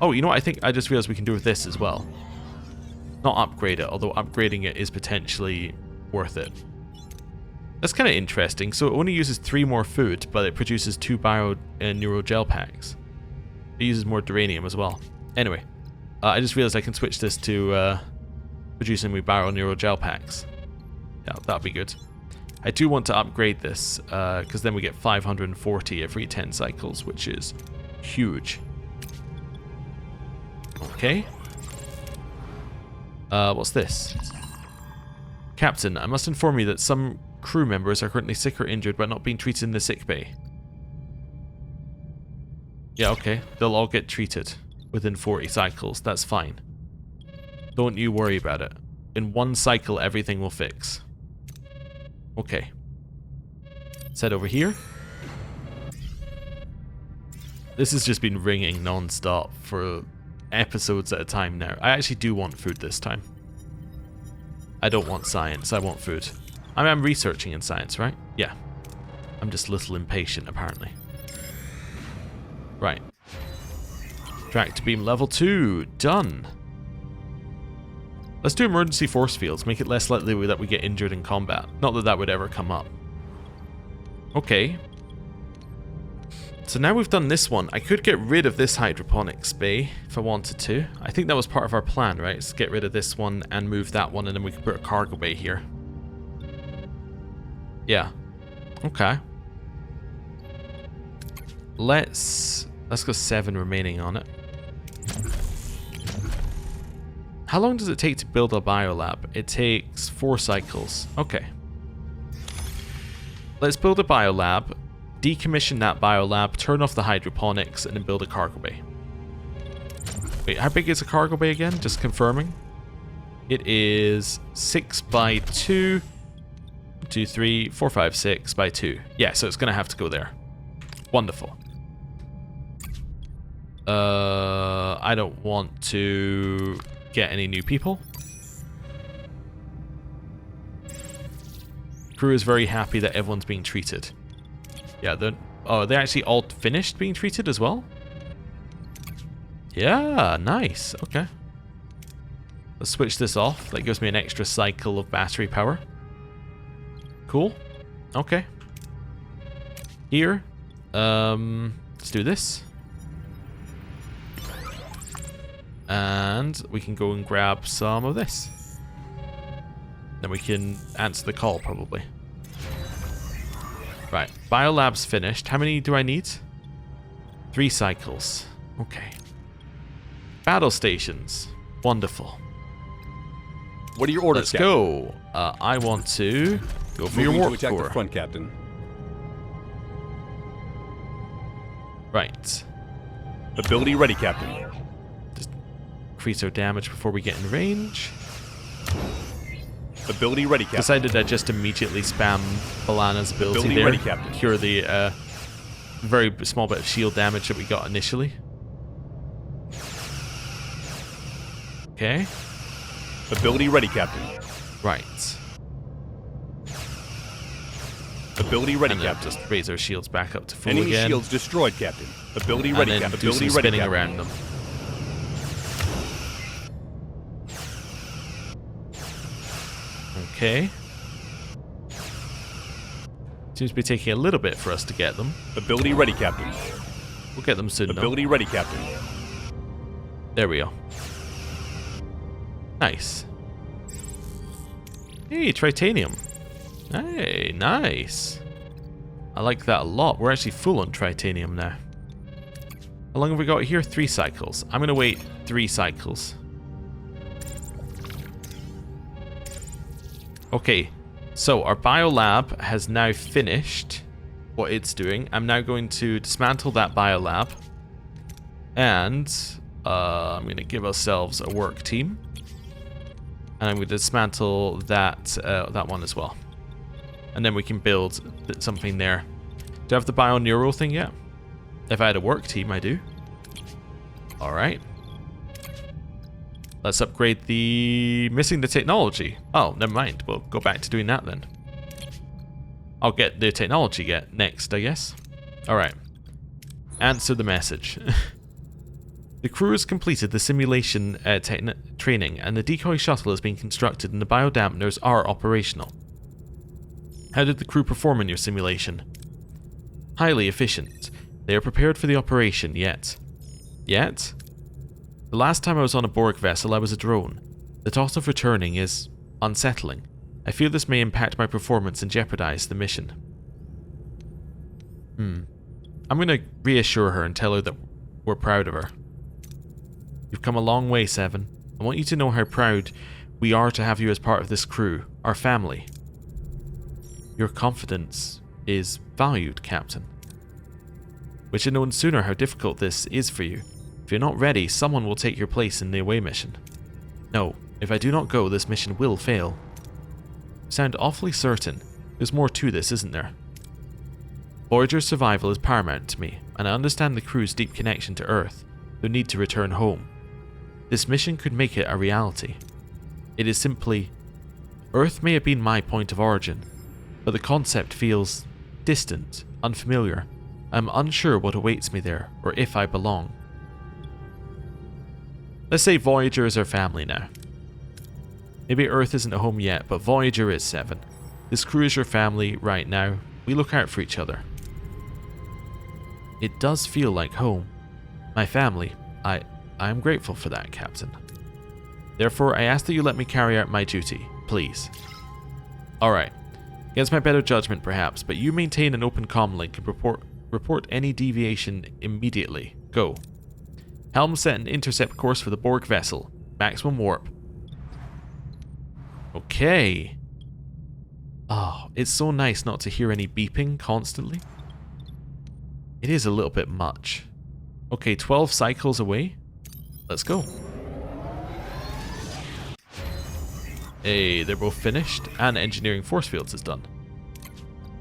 oh, you know what? I think I just realized we can do with this as well. Not upgrade it, although upgrading it is potentially worth it. That's kind of interesting. So it only uses 3 more food, but it produces 2 bio neuro gel packs. It uses more duranium as well. Anyway, I just realized I can switch this to producing me bio neuro gel packs. Yeah, that'd be good. I do want to upgrade this because then we get 540 every 10 cycles, which is huge. Okay. What's this? Captain, I must inform you that some crew members are currently sick or injured but not being treated in the sick bay. Yeah, okay. They'll all get treated within 40 cycles. That's fine. Don't you worry about it. In 1 cycle, everything will fix. Okay. Let's head over here. This has just been ringing non-stop for episodes at a time now. I actually do want food this time. I don't want science, I want food. I mean, I'm researching in science, right? Yeah. I'm just a little impatient, apparently. Right. Tractor beam level 2. Done. Let's do emergency force fields, make it less likely that we get injured in combat. Not that that would ever come up. Okay. So now we've done this one. I could get rid of this hydroponics bay if I wanted to. I think that was part of our plan, right? Let's get rid of this one and move that one, and then we can put a cargo bay here. Yeah. Okay. Let's go 7 remaining on it. How long does it take to build a biolab? It takes 4 cycles. Okay. Let's build a biolab, decommission that biolab, turn off the hydroponics, and then build a cargo bay. Wait, how big is a cargo bay again? Just confirming. It is 6 by 2, 2, 3, 4, 5, 6 by 2. Yeah, so it's going to have to go there. Wonderful. I don't want to get any new people. Crew is very happy that everyone's being treated. Yeah, they actually all finished being treated as well? Yeah, nice. Okay. Let's switch this off. That gives me an extra cycle of battery power. Cool. Okay. Here. Let's do this. And we can go and grab some of this. Then we can answer the call, probably. Right. Biolab's finished. How many do I need? 3 cycles. Okay. Battle stations. Wonderful. What are your orders, Let's Captain? go. I want to go for your Moving to warp attack core. the front, Captain. Right. Ability ready, Captain. Just increase our damage before we get in range. Ability ready, Captain. Decided I'd just immediately spam Balana's ability Ability there. ready, Captain. Cure the very small bit of shield damage that we got initially. Okay. Ability ready, Captain. Right. Ability ready, And then Captain. just raise our shields back up to full Enemy again. shields destroyed, Captain. Ability And ready, then Captain. do Ability some ready, spinning Captain. around them. Okay. Seems to be taking a little bit for us to get them. Ability ready, Captain. We'll get them soon though. Ability ready, Captain. There we go. Nice. Hey, tritanium. Hey, nice. I like that a lot. We're actually full on tritanium now. How long have we got here? 3 cycles. I'm going to wait 3 cycles. Okay, so our biolab has now finished what it's doing. I'm now going to dismantle that biolab. And I'm going to give ourselves a work team. And I'm going to dismantle that that one as well. And then we can build something there. Do I have the bio-neural thing yet? If I had a work team, I do. Alright. Let's upgrade the... missing the technology. Oh, never mind. We'll go back to doing that then. I'll get the technology next, I guess. Alright. Answer the message. The crew has completed the simulation training, and the decoy shuttle has been constructed and the biodampeners are operational. How did the crew perform in your simulation? Highly efficient. They are prepared for the operation, yet. Yet? The last time I was on a Borg vessel, I was a drone. The thought of returning is unsettling. I fear this may impact my performance and jeopardize the mission. I'm going to reassure her and tell her that we're proud of her. You've come a long way, Seven. I want you to know how proud we are to have you as part of this crew, our family. Your confidence is valued, Captain. Wish I'd known sooner how difficult this is for you. If you're not ready, someone will take your place in the away mission. No, if I do not go, this mission will fail. You sound awfully certain. There's more to this, isn't there? Voyager's survival is paramount to me, and I understand the crew's deep connection to Earth, their need to return home. This mission could make it a reality. It is simply... Earth may have been my point of origin, but the concept feels distant, unfamiliar. I'm unsure what awaits me there, or if I belong. Let's say Voyager is our family now. Maybe Earth isn't a home yet, but Voyager is, Seven. This crew is your family right now. We look out for each other. It does feel like home. My family. I am grateful for that, Captain. Therefore, I ask that you let me carry out my duty, please. Alright. Against my better judgment, perhaps, but you maintain an open comm link and report any deviation immediately. Go. Helm set an intercept course for the Borg vessel. Maximum warp. Okay. Oh, it's so nice not to hear any beeping constantly. It is a little bit much. Okay, 12 cycles away. Let's go. Hey, they're both finished, and engineering force fields is done.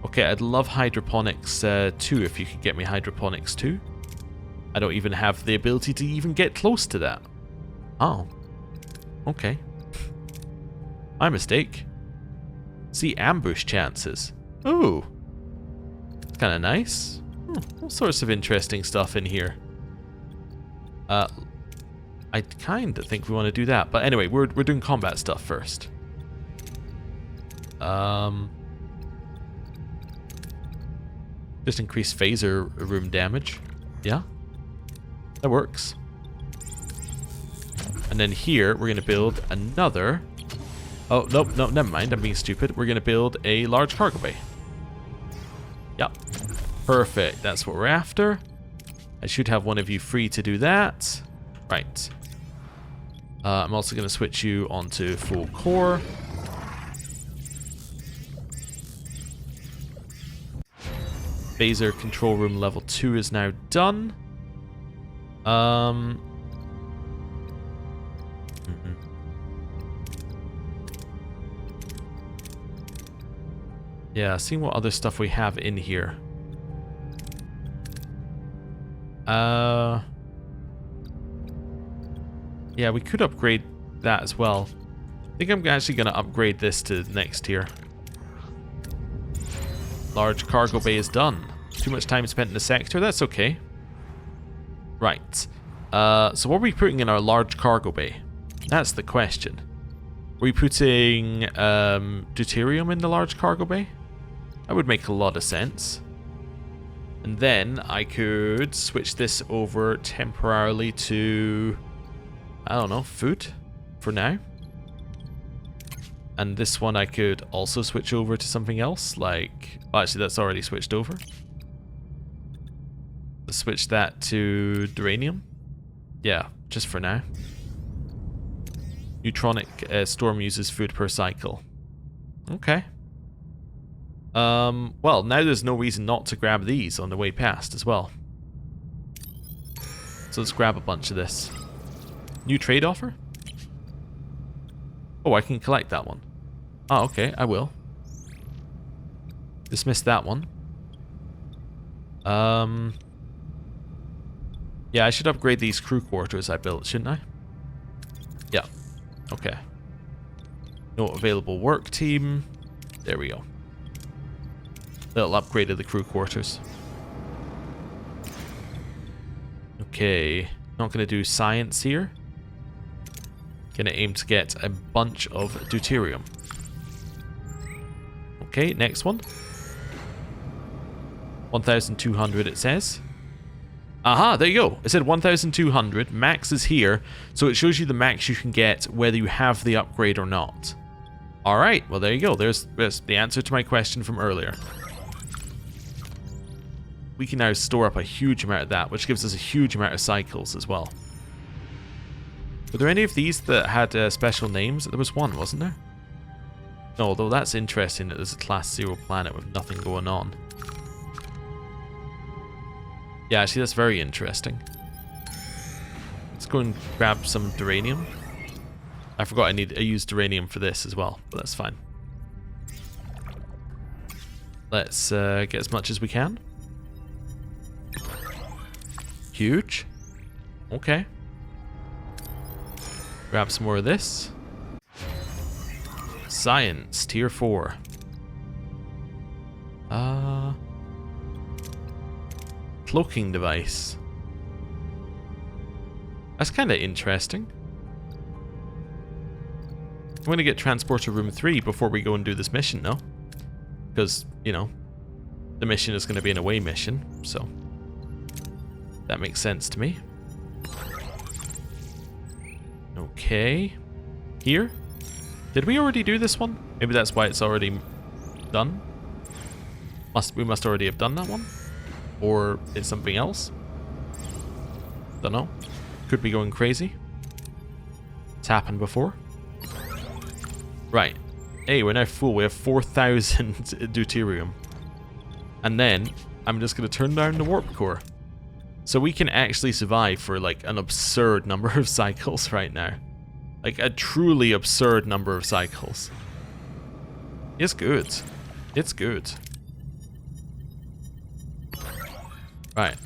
Okay, I'd love hydroponics 2 if you could get me hydroponics 2. I don't even have the ability to even get close to that. Oh. Okay. My mistake. See ambush chances. Ooh. It's kind of nice. All sorts of interesting stuff in here. I kind of think we want to do that. But anyway, we're doing combat stuff first. Just increase phaser room damage. Yeah. That works. And then here, we're going to build another... Oh, nope, no, never mind. I'm being stupid. We're going to build a large cargo bay. Yep. Perfect. That's what we're after. I should have one of you free to do that. Right. I'm also going to switch you onto full core. Phaser control room level 2 is now done. Yeah, seeing what other stuff we have in here. Yeah, we could upgrade that as well. I think I'm actually going to upgrade this to next tier. Large cargo bay is done. Too much time spent in the sector, that's okay. Right. So what are we putting in our large cargo bay? That's the question. Are we putting deuterium in the large cargo bay? That would make a lot of sense. And then I could switch this over temporarily to, I don't know, food for now. And this one I could also switch over to something else, like... Oh, actually, that's already switched over. Let's switch that to duranium. Yeah, just for now. Neutronic storm uses food per cycle. Okay. Well, now there's no reason not to grab these on the way past as well. So let's grab a bunch of this. New trade offer? Oh, I can collect that one. Oh, okay, I will. Dismiss that one. Yeah, I should upgrade these crew quarters I built, shouldn't I? Yeah. Okay. No available work team. There we go. Little upgrade of the crew quarters. Okay. Not going to do science here. Going to aim to get a bunch of deuterium. Okay, next one. 1,200 it says. Aha, there you go. It said 1,200. Max is here. So it shows you the max you can get whether you have the upgrade or not. Alright, well there you go. There's the answer to my question from earlier. We can now store up a huge amount of that, which gives us a huge amount of cycles as well. Were there any of these that had special names? There was one, wasn't there? No, although that's interesting that there's a class 0 planet with nothing going on. Yeah, actually that's very interesting. Let's go and grab some duranium. I forgot I used duranium for this as well, but that's fine. Let's get as much as we can. Huge. Okay. Grab some more of this. Science, tier 4. Cloaking device. That's kind of interesting. I'm going to get transporter room 3 before we go and do this mission, though. Because, you know, the mission is going to be an away mission, so that makes sense to me. Okay. Here? Did we already do this one? Maybe that's why it's already Done. We must already have done that one. Or it's something else. Don't know. Could be going crazy. It's happened before. Right. Hey, we're now full. We have 4,000 deuterium. And then I'm just going to turn down the warp core. So we can actually survive for like an absurd number of cycles right now. Like a truly absurd number of cycles. It's good. It's good. Right.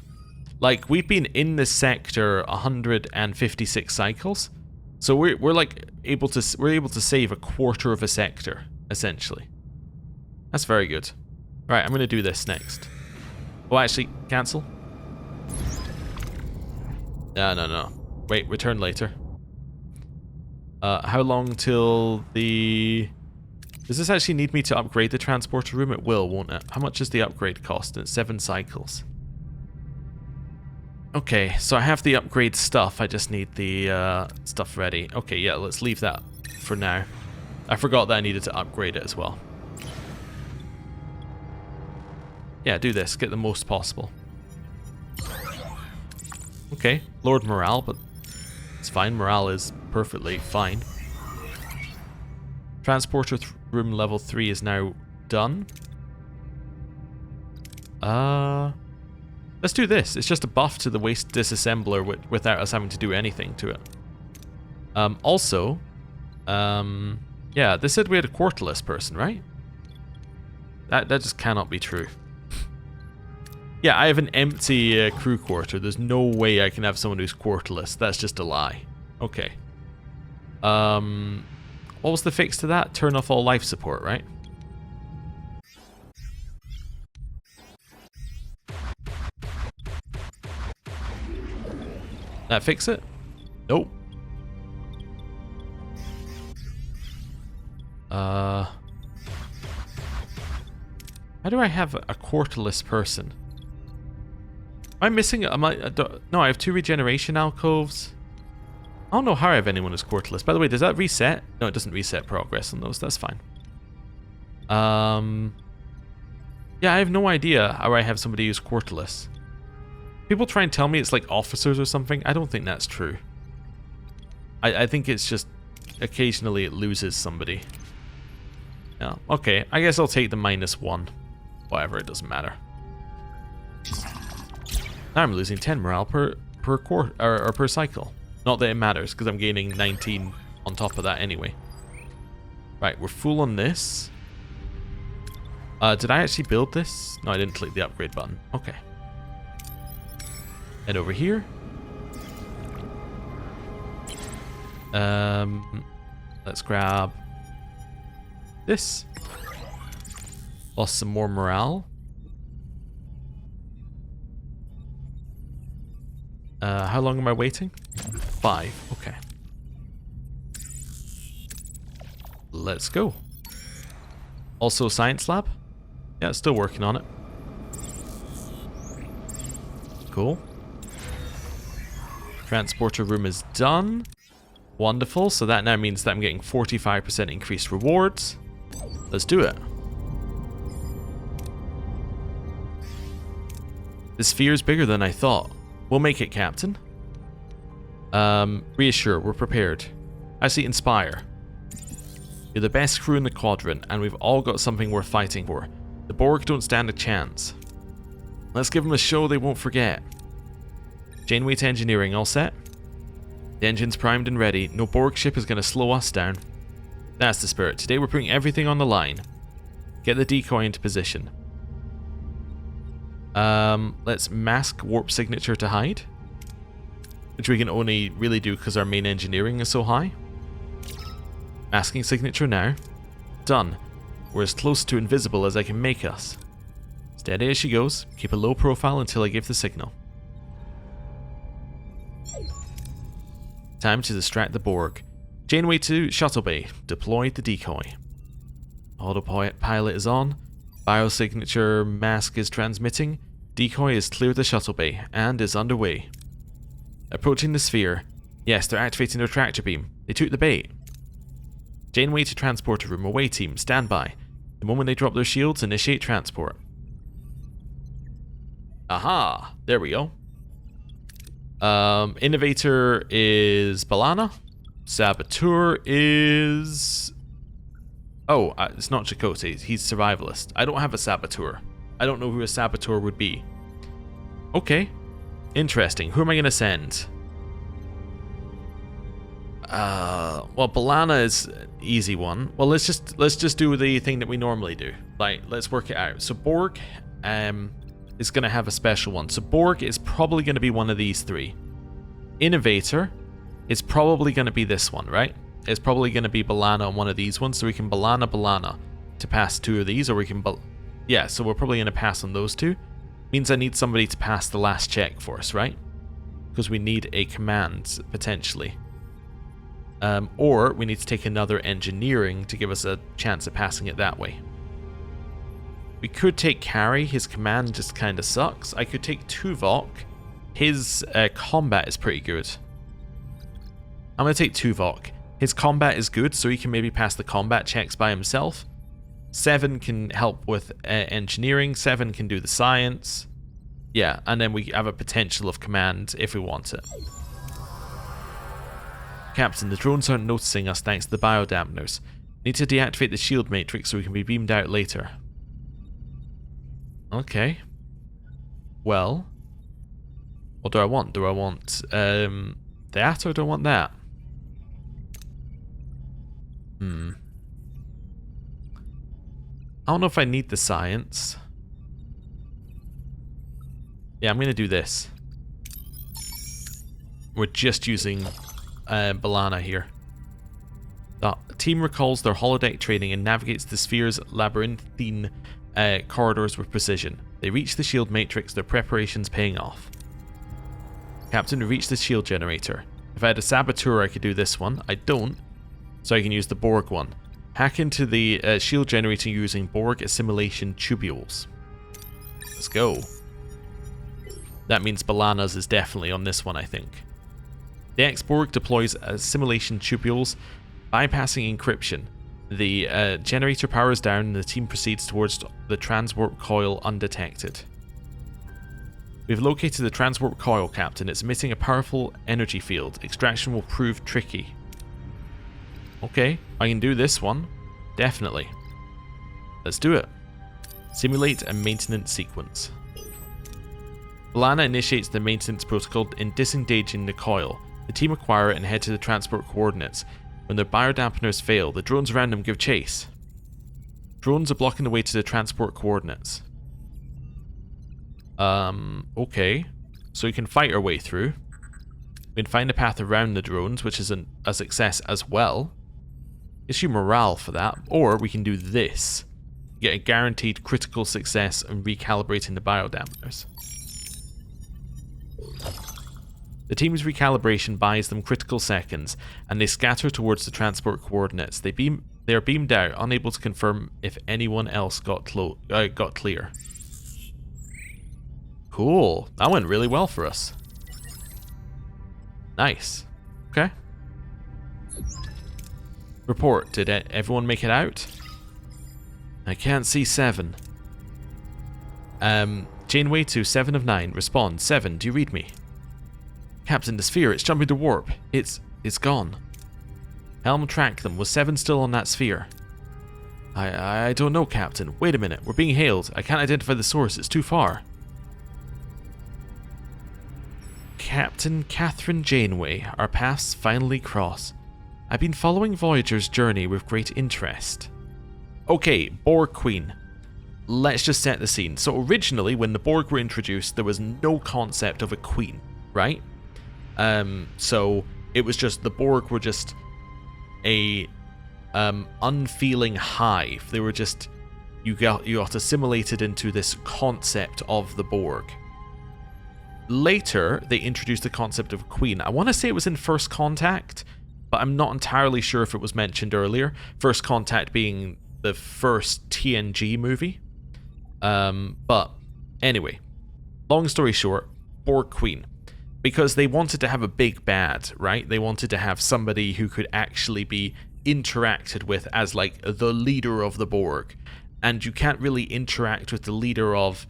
Like we've been in this sector 156 cycles. So we're like able to save a quarter of a sector essentially. That's very good. Right, I'm going to do this next. Oh, actually, cancel. No. Wait, return later. How long till the... Does this actually need me to upgrade the transporter room? It will, won't it? How much does the upgrade cost? It's 7 cycles. Okay, so I have the upgrade stuff. I just need the stuff ready. Okay, yeah, let's leave that for now. I forgot that I needed to upgrade it as well. Yeah, do this. Get the most possible. Okay, lowered morale, but it's fine. Morale is perfectly fine. Transporter room level 3 is now done. Let's do this. It's just a buff to the waste disassembler without us having to do anything to it. Yeah, they said we had a quarterless person, right? That just cannot be true. Yeah, I have an empty crew quarter. There's no way I can have someone who's quarterless. That's just a lie. Okay. What was the fix to that? Turn off all life support, right? That fix it? Nope. How do I have a quarterless person? Am I missing? No, I have 2 regeneration alcoves. I don't know how I have anyone who's quarterless. By the way, does that reset? No, it doesn't reset progress on those. That's fine. Yeah, I have no idea how I have somebody who's quarterless. People try and tell me it's like officers or something. I don't think that's true. I think it's just occasionally it loses somebody. Yeah, okay. I guess I'll take the -1. Whatever, it doesn't matter. Now I'm losing 10 morale per quarter or per cycle. Not that it matters, because I'm gaining 19 on top of that anyway. Right, we're full on this. Did I actually build this? No, I didn't click the upgrade button. Okay. Head over here. Let's grab this. Lost some more morale. How long am I waiting? 5. Okay. Let's go. Also science lab? Yeah, still working on it. Cool. Transporter room is done. Wonderful. So that now means that I'm getting 45% increased rewards. Let's do it. This sphere is bigger than I thought. We'll make it, Captain. Reassure, we're prepared. I see inspire. You're the best crew in the quadrant, and we've all got something worth fighting for. The Borg don't stand a chance. Let's give them a show they won't forget. Janeway to engineering, all set? The engine's primed and ready. No Borg ship is going to slow us down. That's the spirit. Today we're putting everything on the line. Get the decoy into position. Let's mask warp signature to hide. Which we can only really do because our main engineering is so high. Masking signature now. Done. We're as close to invisible as I can make us. Steady as she goes. Keep a low profile until I give the signal. Time to distract the Borg. Janeway to shuttle bay. Deploy the decoy. Autopilot is on. Biosignature mask is transmitting. Decoy has cleared the shuttle bay and is underway. Approaching the sphere. Yes, they're activating their tractor beam. They took the bait. Janeway to transporter room. Away team, stand by. The moment they drop their shields, initiate transport. Aha! There we go. Innovator is B'Elanna. Saboteur is... Oh, it's not Chakotay. He's Survivalist. I don't have a Saboteur. I don't know who a Saboteur would be. Okay. Interesting. Who am I going to send? Well, B'Elanna is an easy one. Well, let's just do the thing that we normally do. Like, let's work it out. So Borg is going to have a special one. So Borg is probably going to be one of these three. Innovator is probably going to be this one, right? It's probably going to be B'Elanna on one of these ones. So we can B'Elanna to pass two of these, or we can... Yeah, so we're probably going to pass on those two. Means I need somebody to pass the last check for us, right? Because we need a command, potentially. Or we need to take another engineering to give us a chance at passing it that way. We could take Carry, his command just kind of sucks. I could take Tuvok, his combat is pretty good. I'm going to take Tuvok. His combat is good, so he can maybe pass the combat checks by himself. 7 can help with engineering, 7 can do the science. Yeah, and then we have a potential of command if we want it. Captain, the drones aren't noticing us thanks to the biodampeners. Need to deactivate the shield matrix so we can be beamed out later. Okay. Well, what do I want? Do I want that or do I want that? I don't know if I need the science. Yeah, I'm going to do this. We're just using B'Elanna here. The team recalls their holodeck training and navigates the sphere's labyrinthine corridors with precision. They reach the shield matrix, their preparations paying off. Captain, we reached the shield generator. If I had a saboteur, I could do this one. I don't, so I can use the Borg one. Hack into the shield generator using Borg assimilation tubules. Let's go. That means B'Elanna's is definitely on this one, I think. The X-Borg deploys assimilation tubules, bypassing encryption. The generator powers down and the team proceeds towards the transwarp coil undetected. We've located the transwarp coil, Captain. It's emitting a powerful energy field. Extraction will prove tricky. Okay, I can do this one. Definitely. Let's do it. Simulate a maintenance sequence. B'Elanna initiates the maintenance protocol in disengaging the coil. The team acquire it and head to the transport coordinates. When their biodampeners fail, the drones around them give chase. Drones are blocking the way to the transport coordinates. Okay. So we can fight our way through. We can find a path around the drones, which is a success as well. Issue morale for that. Or we can do this. Get a guaranteed critical success and recalibrating the biodampeners. The team's recalibration buys them critical seconds, and they scatter towards the transport coordinates. They are beamed out, unable to confirm if anyone else got clear. Cool. That went really well for us. Nice. Okay. Report. Did everyone make it out? I can't see 7. Janeway to 7 of 9. Respond. 7. Do you read me? Captain, the sphere, it's jumping to warp. It's gone. Helm, track them. Was 7 still on that sphere? I don't know, Captain. Wait a minute. We're being hailed. I can't identify the source. It's too far. Captain Catherine Janeway, our paths finally cross. I've been following Voyager's journey with great interest. Okay, Borg Queen. Let's just set the scene. So originally, when the Borg were introduced, there was no concept of a queen, right? So it was just the Borg were just a unfeeling hive. They were just you got assimilated into this concept of the Borg. Later, they introduced the concept of a queen. I want to say it was in First Contact, but I'm not entirely sure if it was mentioned earlier. First Contact being the first TNG movie. But anyway, long story short, Borg Queen. Because they wanted to have a big bad, right? They wanted to have somebody who could actually be interacted with as like the leader of the Borg. and you can't really interact with the leader of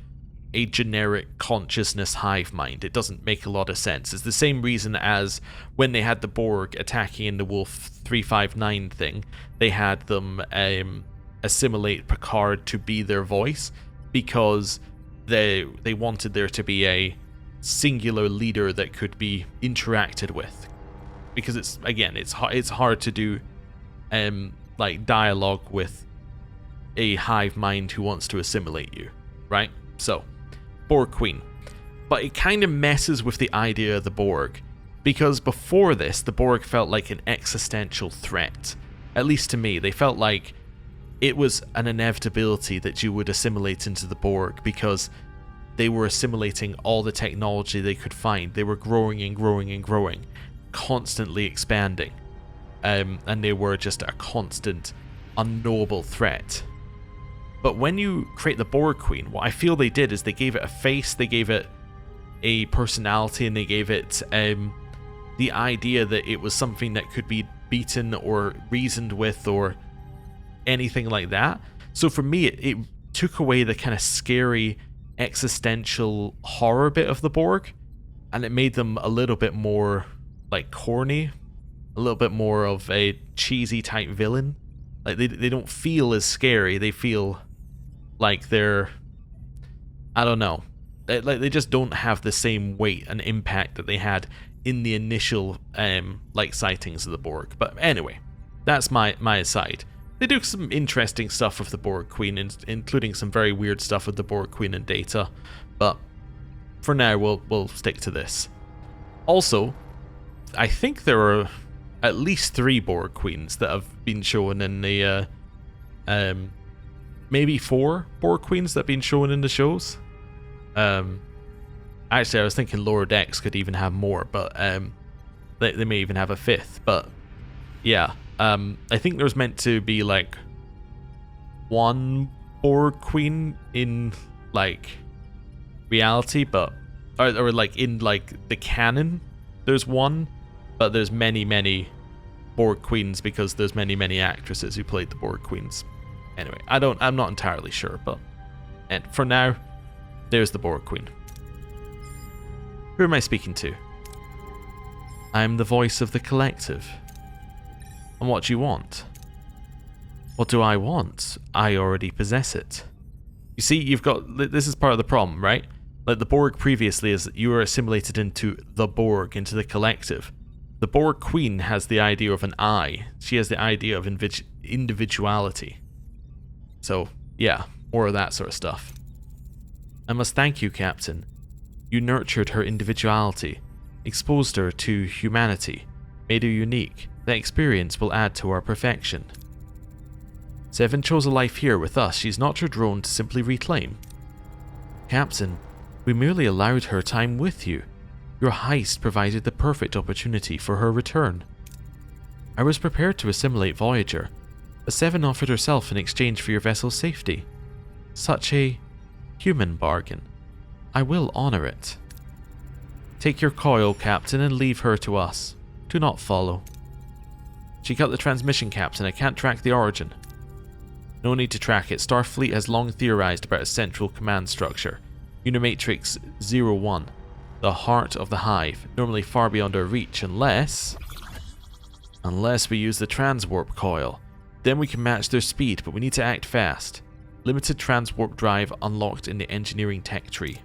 a generic consciousness hive mind. It doesn't make a lot of sense. It's the same reason as when they had the Borg attacking in the Wolf 359 thing, they had them assimilate Picard to be their voice, because they wanted there to be a singular leader that could be interacted with. Because it's hard to do like dialogue with a hive mind who wants to assimilate you, right? So, Borg Queen. But it kind of messes with the idea of the Borg, because before this, the Borg felt like an existential threat. At least to me, they felt like it was an inevitability that you would assimilate into the Borg, because they were assimilating all the technology they could find. They were growing and growing and growing, constantly expanding. And they were just a constant, unknowable threat. But when you create the Borg Queen, what I feel they did is they gave it a face, they gave it a personality, and they gave it the idea that it was something that could be beaten or reasoned with or anything like that. So for me, it took away the kind of scary existential horror bit of the Borg, and it made them a little bit more like corny, a little bit more of a cheesy type villain. Like they don't feel as scary, they feel like they're, I don't know, they just don't have the same weight and impact that they had in the initial like sightings of the Borg. But anyway, that's my aside. They do some interesting stuff with the Borg Queen, including some very weird stuff with the Borg Queen and Data, but for now we'll stick to this. Also, I think there are at least 3 Borg Queens that have been shown in the maybe 4 Borg Queens that have been shown in the shows. Actually, I was thinking Lower Decks could even have more, but they may even have a 5th. But yeah, I think there's meant to be like 1 Borg Queen in like reality, but or like in like the canon, there's 1, but there's many Borg Queens because there's many actresses who played the Borg Queens. Anyway, I'm not entirely sure, but and for now, there's the Borg Queen. Who am I speaking to? I'm the voice of the collective. And what do you want? What do I want? I already possess it. You see, this is part of the problem, right? Like the Borg previously is that you are assimilated into the Borg, into the collective. The Borg Queen has the idea of an I. She has the idea of individuality. So, yeah, more of that sort of stuff. I must thank you, Captain. You nurtured her individuality, exposed her to humanity, made her unique. That experience will add to our perfection. Seven chose a life here with us she's not your drone to simply reclaim. Captain, we merely allowed her time with you. Your heist provided the perfect opportunity for her return. I was prepared to assimilate Voyager, but Seven offered herself in exchange for your vessel's safety. Such a human bargain. I will honor it. Take your coil, Captain, and leave her to us. Do not follow. She cut the transmission, Captain. I can't track the origin. No need to track it. Starfleet has long theorized about a central command structure. Unimatrix 01. The heart of the hive. Normally far beyond our reach, unless we use the transwarp coil. Then we can match their speed, but we need to act fast. Limited transwarp drive unlocked in the engineering tech tree.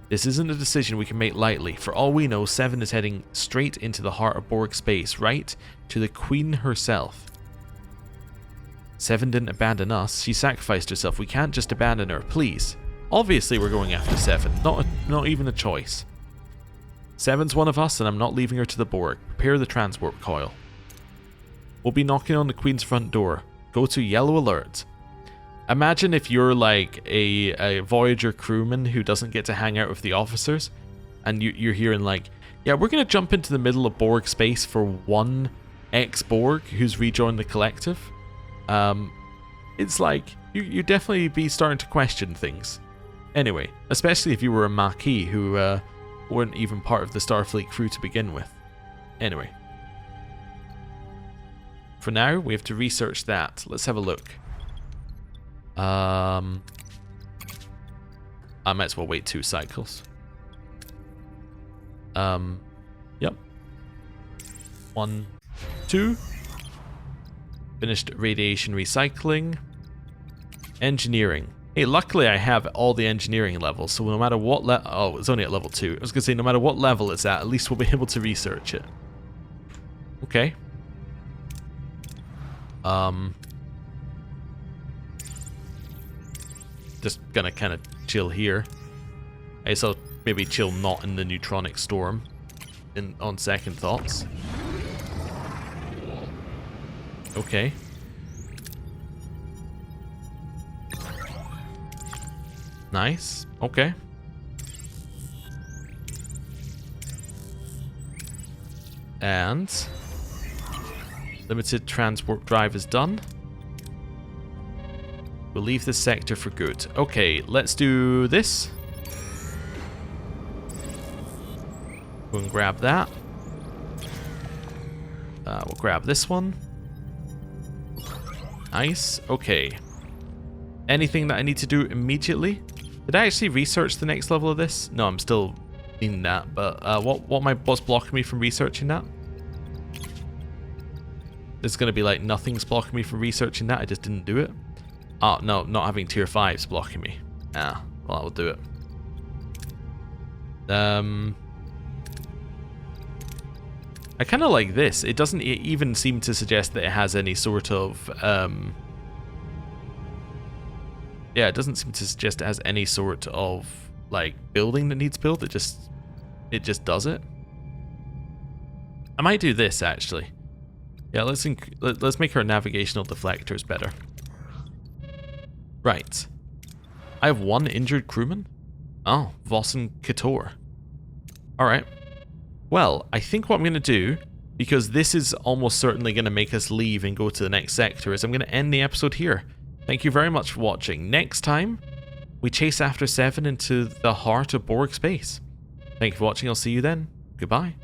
This isn't a decision we can make lightly. For all we know, Seven is heading straight into the heart of Borg space, right to the Queen herself. Seven didn't abandon us. She sacrificed herself. We can't just abandon her, please. Obviously we're going after Seven. Not even a choice. Seven's one of us, and I'm not leaving her to the Borg. Prepare the transwarp coil. We'll be knocking on the Queen's front door. Go to yellow alert. Imagine if you're like a Voyager crewman who doesn't get to hang out with the officers, and you're hearing like, yeah, we're going to jump into the middle of Borg space for one ex-Borg who's rejoined the collective. It's like, you definitely be starting to question things. Anyway, especially if you were a Maquis who weren't even part of the Starfleet crew to begin with. Anyway. For now, we have to research that. Let's have a look. I might as well wait 2 cycles. Yep. 1, 2. Finished radiation recycling. Engineering. Hey, luckily I have all the engineering levels, so no matter what oh, it's only at level 2. I was gonna say, no matter what level it's at least we'll be able to research it. Okay. Just gonna kind of chill here. I guess I'll maybe chill not in the neutronic storm on second thoughts. Okay. Nice. Okay. And limited transport drive is done. We'll leave this sector for good. Okay, let's do this. Go and grab that. We'll grab this one. Nice. Okay. Anything that I need to do immediately? Did I actually research the next level of this? No, I'm still in that. But what's blocking me from researching that? There's gonna be like nothing's blocking me from researching that. I just didn't do it. Oh no, not having tier 5's blocking me. Ah, well, I'll do it. I kind of like this. It doesn't even seem to suggest that it has any sort of yeah, it doesn't seem to suggest it has any sort of like building that needs built. It just does it. I might do this actually. Yeah, let's make our navigational deflectors better. Right. I have 1 injured crewman. Oh, Voss and Kator. All right. Well, I think what I'm going to do, because this is almost certainly going to make us leave and go to the next sector, is I'm going to end the episode here. Thank you very much for watching. Next time, we chase after 7 into the heart of Borg space. Thank you for watching. I'll see you then. Goodbye.